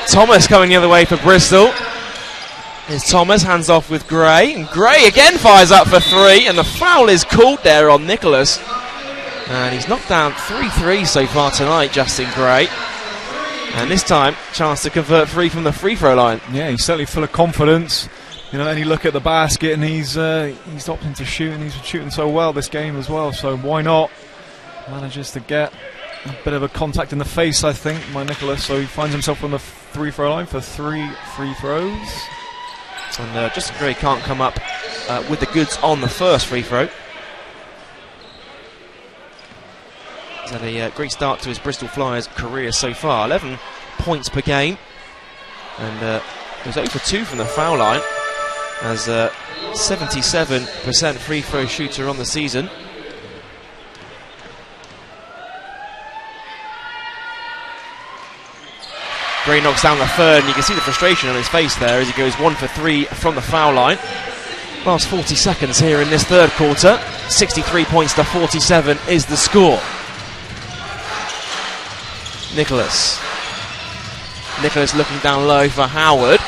Thomas coming the other way for Bristol. Here's Thomas, hands off with Gray, and Gray again fires up for 3, and the foul is called there on Nicholas. And he's knocked down 3 threes so far tonight, Justin Gray. And this time, chance to convert 3 from the free throw line. Yeah, he's certainly full of confidence. You know, and you look at the basket, and he's opting to shoot, and he's shooting so well this game as well. So why not? Manages to get a bit of a contact in the face, I think, by Nicholas. So he finds himself on the free throw line for 3 free throws. And Justin Gray can't come up with the goods on the first free throw. He's had a great start to his Bristol Flyers career so far. 11 points per game. And he was 0 for 2 from the foul line, as 77% free throw shooter on the season. Gray knocks down the third, and you can see the frustration on his face there as he goes 1 for 3 from the foul line. Last 40 seconds here in this third quarter. 63 points to 47 is the score. Nicholas looking down low for Howard,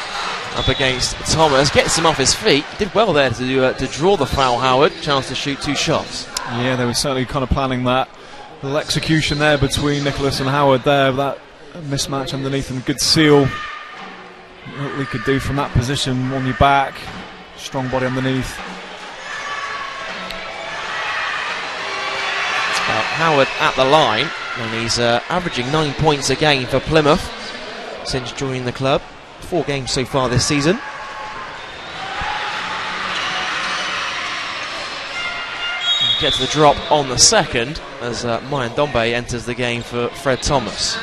up against Thomas, gets him off his feet. Did well there to draw the foul, Howard. Chance to shoot 2 shots. Yeah, they were certainly kind of planning that little execution there between Nicholas and Howard there. That mismatch underneath and good seal. What we could do from that position on your back. Strong body underneath. Howard at the line, and he's averaging 9 points a game for Plymouth since joining the club. 4 games so far this season. Gets the drop on the second as Mayan Dombe enters the game for Fred Thomas.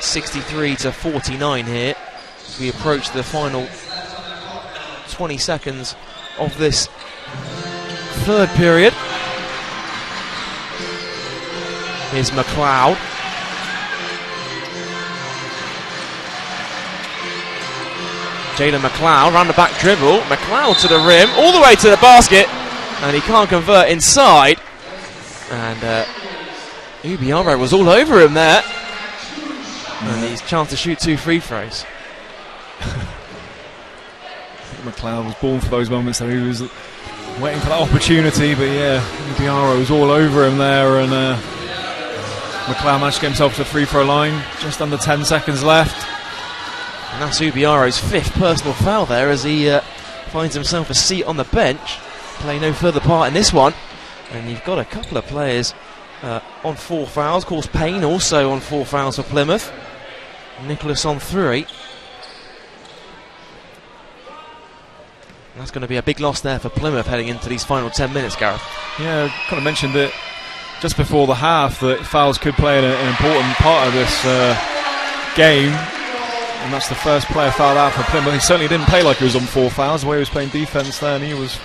63 to 49 here as we approach the final 20 seconds of this third period. Here's McLeod. Jalen McLeod, round the back dribble. McLeod to the rim, all the way to the basket, and he can't convert inside. And Ubiaro was all over him there. And he's chance to shoot 2 free throws. I think McLeod was born for those moments, so he was waiting for that opportunity. But yeah, Ubiaro was all over him there, and McLeod managed to get himself to the free throw line. Just under 10 seconds left. And that's Ubiaro's 5th personal foul there as he finds himself a seat on the bench. Play no further part in this one. And you've got a couple of players on 4 fouls. Of course, Payne also on 4 fouls for Plymouth. Nicholas on 3. And that's going to be a big loss there for Plymouth heading into these final 10 minutes, Gareth. Yeah, kind of mentioned it just before the half that fouls could play an important part of this game. And that's the first player fouled out for Plymouth. He certainly didn't play like he was on 4 fouls. The way he was playing defence there, and he was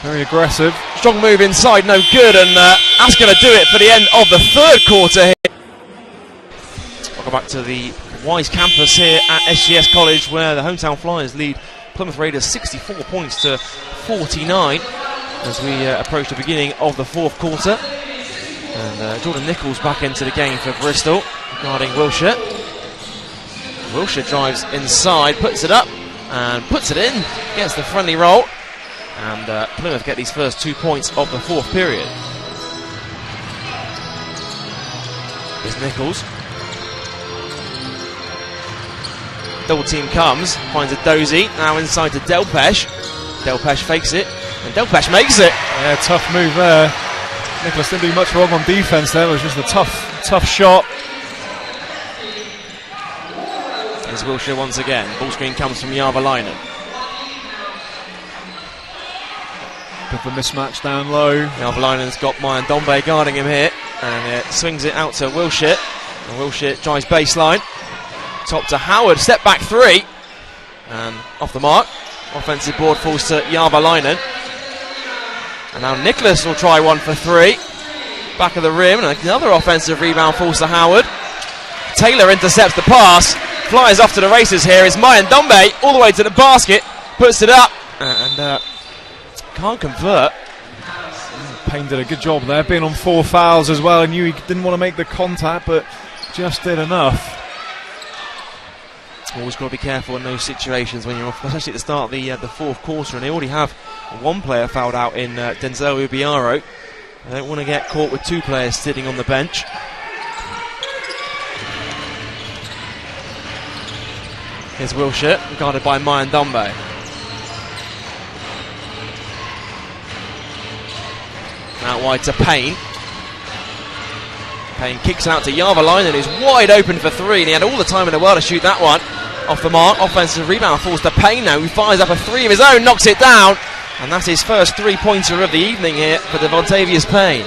very aggressive. Strong move inside, no good, and that's going to do it for the end of the third quarter here. Welcome back to the Wise campus here at SGS College, where the hometown Flyers lead Plymouth Raiders 64 points to 49 as we approach the beginning of the fourth quarter. And Jordan Nichols back into the game for Bristol, guarding Wilshire. Wilshire drives inside, puts it up and puts it in, gets the friendly roll, and Plymouth get these first 2 points of the fourth period. Here's Nichols. Double team comes, finds a Dozy, now inside to Delpesh. Delpesh fakes it, and Delpesh makes it. Yeah, tough move there. Nicholas didn't do much wrong on defence there, it was just a tough shot. Here's Wilshire once again, ball screen comes from Jarvalainen. Bit of a mismatch down low. Jarvalainen's got Mayan Dombe guarding him here, and swings it out to Wilshire. And Wilshire drives baseline. Top to Howard, step back 3. And off the mark. Offensive board falls to Jarvalainen. And now Nicholas will try 1 for 3. Back of the rim, and another offensive rebound falls to Howard. Taylor intercepts the pass. Flies off to the races here. Is Mayan Dombe all the way to the basket. Puts it up. And can't convert. Payne did a good job there, being on 4 fouls as well. I knew he didn't want to make the contact, but just did enough. Always got to be careful in those situations when you're off, especially at the start of the fourth quarter, and they already have one player fouled out in Denzel Ubiaro. They don't want to get caught with two players sitting on the bench. Here's Wilshire, guarded by Mayandombe. Out wide to Payne. Payne kicks out to Jarvalainen, who's wide open for three, and he had all the time in the world to shoot that one. Off the mark, offensive rebound falls to Payne now, who fires up a three of his own, knocks it down, and that's his first three-pointer of the evening here for Devontavious Payne.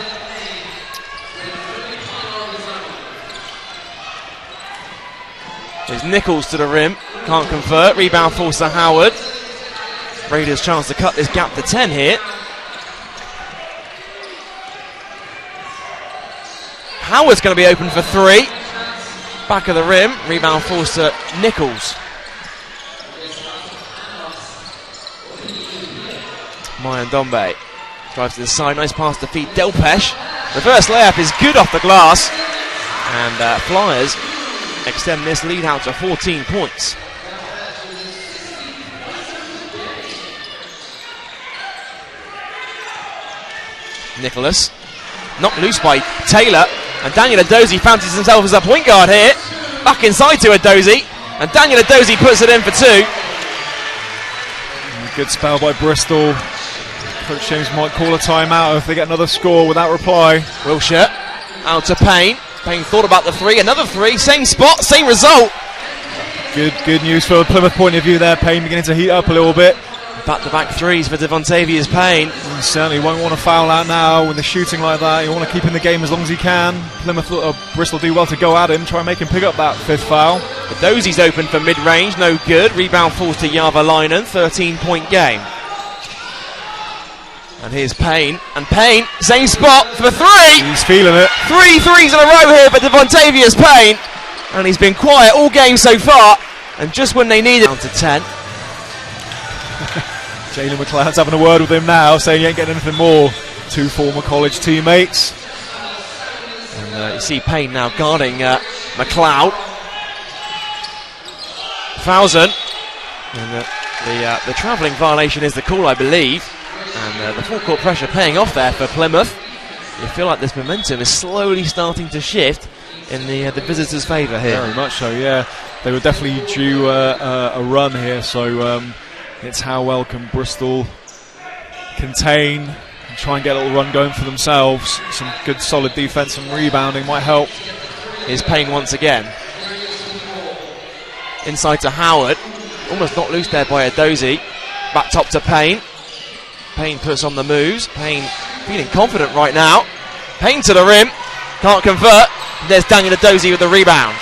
There's Nichols to the rim, can't convert, rebound falls to Howard. Raiders chance to cut this gap to 10 here. Howard's going to be open for three. Back of the rim, rebound falls to Nichols. Mayandombe drives to the side, nice pass to feet Delpesh. Reverse layup is good off the glass, and Flyers extend this lead out to 14 points. Nicholas knocked loose by Taylor, and Daniel Adozie fancies himself as a point guard here. Back inside to Adozie, and Daniel Adozie puts it in for two. Good spell by Bristol. Coach James might call a timeout if they get another score without reply. Wilshire out to Payne. Payne thought about the three, another three, same spot, same result. Good news for the Plymouth point of view there. Payne beginning to heat up a little bit. Back-to-back threes for Devontavious Payne. He certainly won't want to foul out now with the shooting like that. You want to keep in the game as long as he can. Bristol do well to go at him, try and make him pick up that fifth foul. Adozie's open for mid-range, no good. Rebound falls to Jarvalainen, 13-point game. And here's Payne, and Payne, same spot for three. He's feeling it. 3 threes in a row here for Devontavious Payne, and he's been quiet all game so far. And just when they need it, down to 10. Jalen McLeod's having a word with him now, saying he ain't getting anything more. Two former college teammates. And you see Payne now guarding McLeod. Fousen. And the travelling violation is the call, I believe. And the full court pressure paying off there for Plymouth. You feel like this momentum is slowly starting to shift in the visitors' favour here. Very much so, yeah. They were definitely due a run here, so it's how well can Bristol contain and try and get a little run going for themselves. Some good solid defence and rebounding might help. Here's Payne once again. Inside to Howard. Almost knocked loose there by Adozie. Back top to Payne. Payne puts on the moves. Payne feeling confident right now. Payne to the rim. Can't convert. There's Daniel Adozie with the rebound.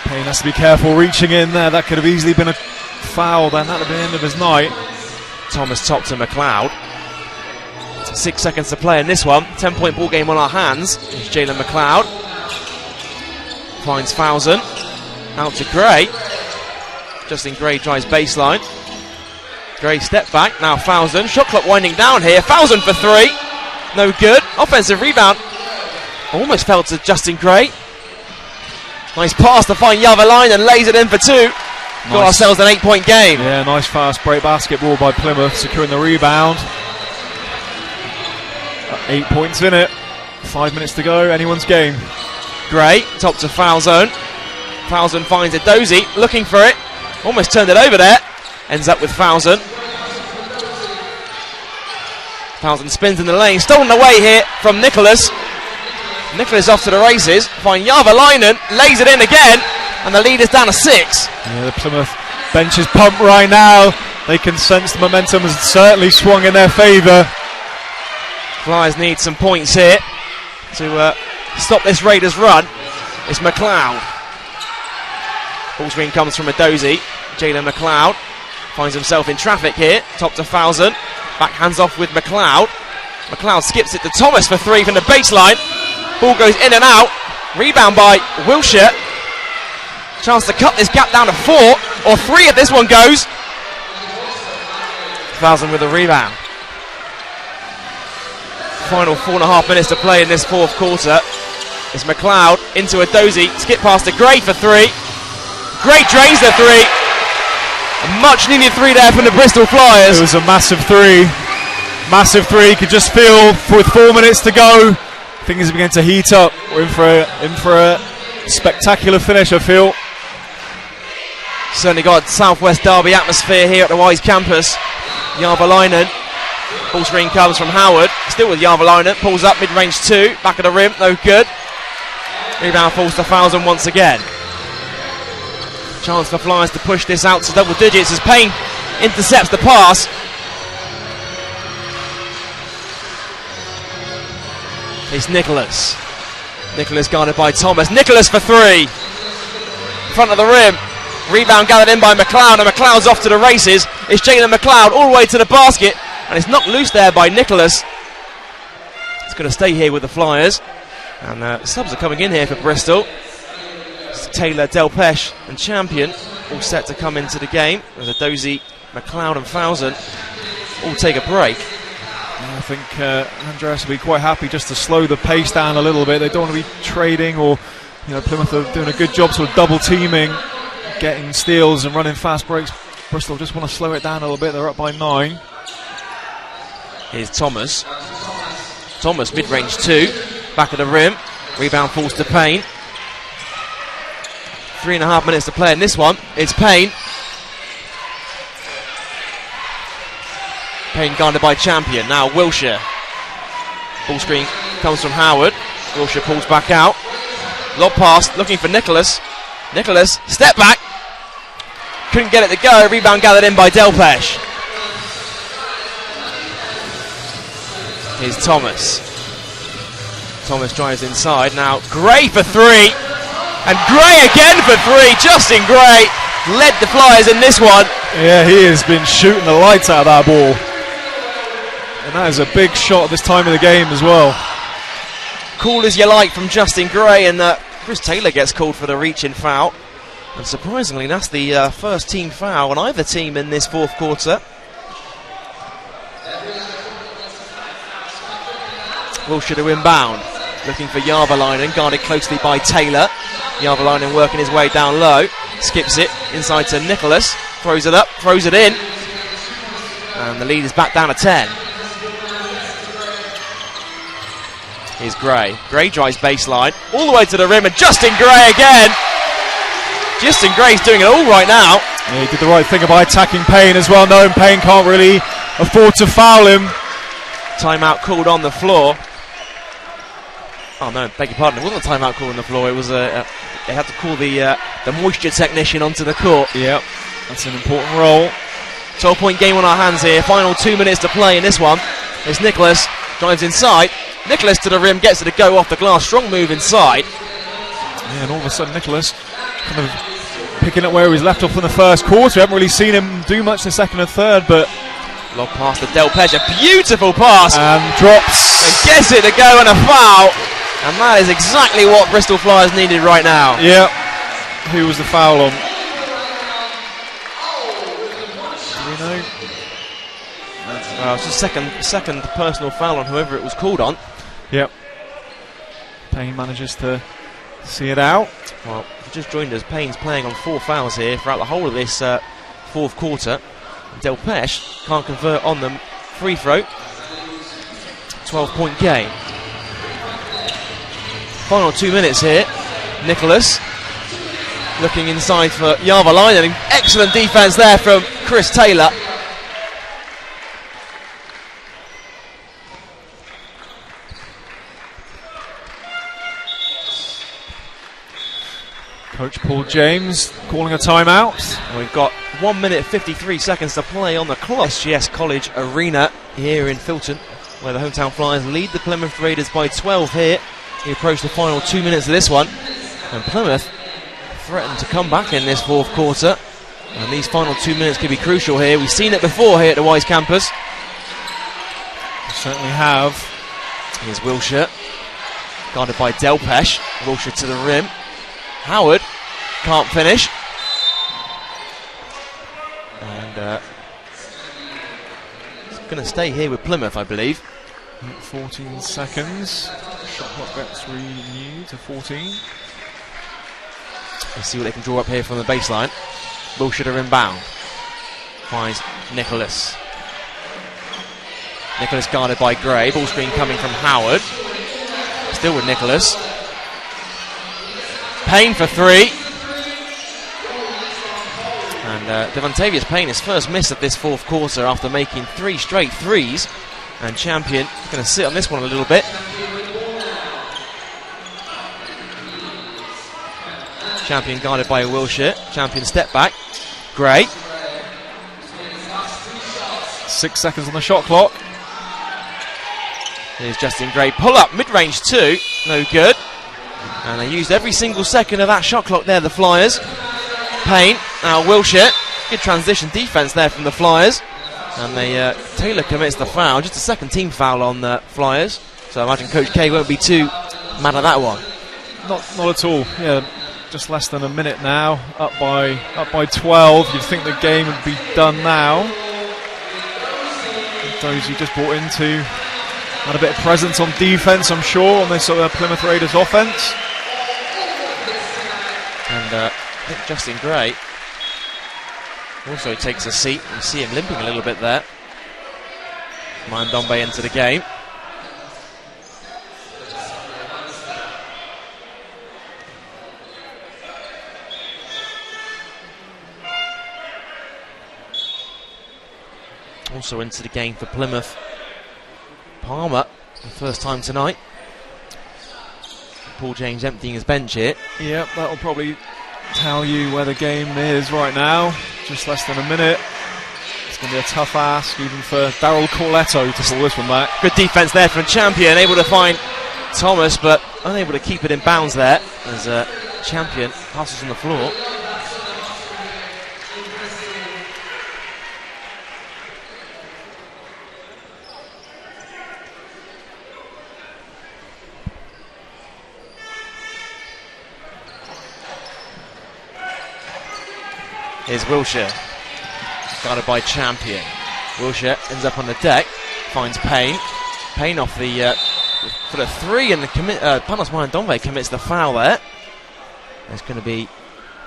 Payne has to be careful reaching in there. That could have easily been a foul then. That would have been the end of his night. Thomas top to McLeod. 6 seconds to play in this one. 10-point ball game on our hands. Here's Jalen McLeod. Finds Fousen. Out to Gray. Justin Gray drives baseline. Gray step back. Now Fousen. Shot clock winding down here. Fousen for three. No good. Offensive rebound. Almost fell to Justin Gray. Nice pass to find Jarvalainen and lays it in for two. Nice. Got ourselves an 8-point game. Yeah, nice fast break basketball by Plymouth, securing the rebound. 8 points in it. 5 minutes to go, anyone's game. Gray, top to foul zone. Foul zone finds Adozie, looking for it. Almost turned it over there. Ends up with Fousen. Fousen spins in the lane. Stolen away here from Nicholas. Nicholas off to the races. Find Jarvalainen. Lays it in again. And the lead is down to 6. Yeah, the Plymouth bench is pumped right now. They can sense the momentum has certainly swung in their favour. Flyers need some points here to stop this Raiders run. It's McLeod. Ball screen comes from Adozie. Jalen McLeod finds himself in traffic here. Top to Fousen. Back hands off with McLeod. McLeod skips it to Thomas for three from the baseline. Ball goes in and out. Rebound by Wilshire. Chance to cut this gap down to 4 or 3 if this one goes. Fousen with a rebound. Final 4.5 minutes to play in this fourth quarter. It's McLeod into Adozie. Skip pass to Gray for 3. Great drains the three. A much needed three there from the Bristol Flyers. It was a massive three. Massive three. Could just feel with 4 minutes to go, things begin to heat up. We're in for a spectacular finish, I feel. Certainly got Southwest Derby atmosphere here at the Wise campus. Jarvalainen. Ball screen comes from Howard. Still with Jarvalainen. Pulls up mid-range two. Back of the rim. No good. Rebound falls to Fowson once again. Chance for Flyers to push this out to double digits as Payne intercepts the pass. It's Nicholas. Nicholas guarded by Thomas. Nicholas for three. Front of the rim. Rebound gathered in by McLeod, and McLeod's off to the races. It's Jalen McLeod all the way to the basket, and it's knocked loose there by Nicholas. It's going to stay here with the Flyers, and subs are coming in here for Bristol. It's Taylor, Delpeche and Champion all set to come into the game. There's a Dozy, McLeod and Fowson all take a break. I think Andreas will be quite happy just to slow the pace down a little bit. They don't want to be trading, or Plymouth are doing a good job sort of double teaming, getting steals and running fast breaks. Bristol just want to slow it down a little bit. They're up by 9. Here's Thomas. Thomas mid-range two, back of the rim. Rebound falls to Payne. 3.5 minutes to play in this one. It's Payne. Payne guarded by Champion. Now Wilshire. Ball screen comes from Howard. Wilshire pulls back out. Lob pass, looking for Nicholas. Nicholas, step back. Couldn't get it to go. Rebound gathered in by Delpeche. Here's Thomas. Thomas drives inside. Now Gray for three. And Gray again for three. Justin Gray led the Flyers in this one. Yeah, he has been shooting the lights out of that ball. And that is a big shot at this time of the game as well. Cool as you like from Justin Gray, and Chris Taylor gets called for the reach-in foul. And surprisingly, that's the first team foul on either team in this fourth quarter. Wilshire to inbound. Looking for Jarvalainen, guarded closely by Taylor. Jarvalainen working his way down low. Skips it inside to Nicholas. Throws it up, throws it in. And the lead is back down to 10. Here's Gray. Gray drives baseline all the way to the rim, and Justin Gray again. Justin Gray's doing it all right now. Yeah, he did the right thing by attacking Payne as well, knowing Payne can't really afford to foul him. Timeout called on the floor. Oh no, beg your pardon, it wasn't a timeout called on the floor. It was they had to call the moisture technician onto the court. Yep, that's an important role. 12-point game on our hands here. Final 2 minutes to play in this one. It's Nicholas, drives inside. Nicholas to the rim, gets it to go off the glass. Strong move inside. Yeah, and all of a sudden Nicholas kind of picking up where he was left off in the first quarter. We haven't really seen him do much in the second and third, but lob pass to Delpeche, a beautiful pass. And drops. And gets it to go, and a foul. And that is exactly what Bristol Flyers needed right now. Yeah. Who was the foul on? Do we know? It's the second personal foul on whoever it was called on. Yep. Payne manages to see it out. Well, just joined us. Payne's playing on 4 fouls here throughout the whole of this fourth quarter. Delpeche can't convert on them. Free throw. 12-point game. Final 2 minutes here. Nicholas looking inside for Jarvalainen. Excellent defense there from Chris Taylor. Coach Paul James calling a timeout. And we've got 1 minute 53 seconds to play on the clock. SGS College Arena here in Filton, where the hometown Flyers lead the Plymouth Raiders by 12 here. We approach the final 2 minutes of this one, and Plymouth threatened to come back in this fourth quarter, and these final 2 minutes could be crucial here. We've seen it before here at the Wise campus. We certainly have. Here's Wilshire, guarded by Delpeche. Wilshire to the rim. Howard can't finish, and it's going to stay here with Plymouth, I believe. 14 seconds. Shot clock gets renewed to 14. Let's see what they can draw up here from the baseline. Wilshire inbound. Finds Nicholas. Nicholas guarded by Gray. Ball screen coming from Howard. Still with Nicholas. Payne for three. And Devontavious Payne, his first miss of this fourth quarter after making 3 straight threes. And Champion going to sit on this one a little bit. Champion guarded by Wilshire. Champion step back. Gray. 6 seconds on the shot clock. Here's Justin Gray. Pull up, mid-range 2. No good. And they used every single second of that shot clock there, the Flyers. Payne. Now Wilshire. Good transition defense there from the Flyers. And Taylor commits the foul. Just a second team foul on the Flyers. So I imagine Coach K won't be too mad at that one. Not at all. Yeah, just less than a minute now. Up by 12. You'd think the game would be done now. Dozy just brought into. Had a bit of presence on defense, I'm sure, on this Plymouth Raiders offense. And I think Justin Gray also takes a seat. You see him limping a little bit there. Ndombe into the game. Also into the game for Plymouth, Palmer, the first time tonight. Paul James emptying his bench here. Yep, that'll probably tell you where the game is right now. Just less than a minute. It's going to be a tough ask even for Daryl Corletto to pull this one back. Good defense there from Champion, able to find Thomas, but unable to keep it in bounds there as Champion passes on the floor. Here's Wilshire, guarded by Champion. Wilshire ends up on the deck, finds Payne. Payne off the for the three, and Panos Ndombe commits the foul there. There's going to be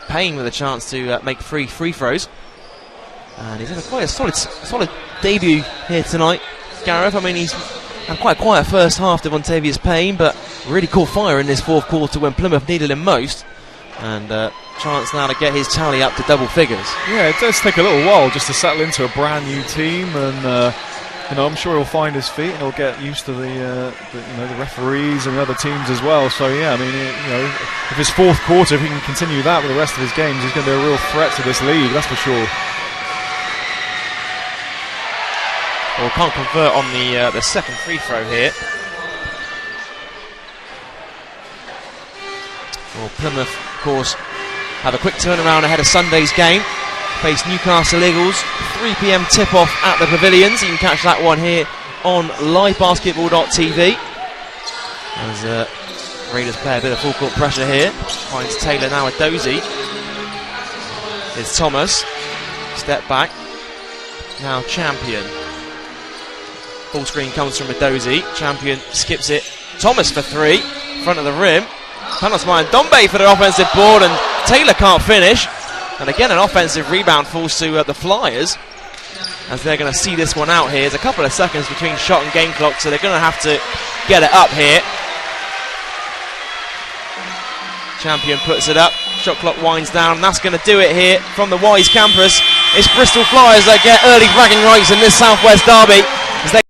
Payne with a chance to make 3 free throws. And he's had quite a solid debut here tonight, Gareth. I mean, he's had quite a quiet first half, Devontavious Payne, but really caught fire in this fourth quarter when Plymouth needed him most. And chance now to get his tally up to double figures. Yeah, it does take a little while just to settle into a brand new team, and I'm sure he'll find his feet and he'll get used to the referees and the other teams as well. So yeah, I mean, if his fourth quarter, if he can continue that with the rest of his games, he's going to be a real threat to this league, that's for sure. Well, can't convert on the second free throw here. Well, Plymouth, of course, have a quick turnaround ahead of Sunday's game. Face Newcastle Eagles, 3 p.m. tip-off at the Pavilions. You can catch that one here on livebasketball.tv. As Raiders play a bit of full-court pressure here. Finds Taylor now with Dozy. Here's Thomas. Step back. Now Champion. Full screen comes from Dozy. Champion skips it. Thomas for 3. Front of the rim. Panos Ndombe for the offensive board, and Taylor can't finish. And again, an offensive rebound falls to the Flyers, as they're going to see this one out here. There's a couple of seconds between shot and game clock, so they're going to have to get it up here. Champion puts it up. Shot clock winds down, and that's going to do it here from the Wise campus. It's Bristol Flyers that get early bragging rights in this Southwest derby, as they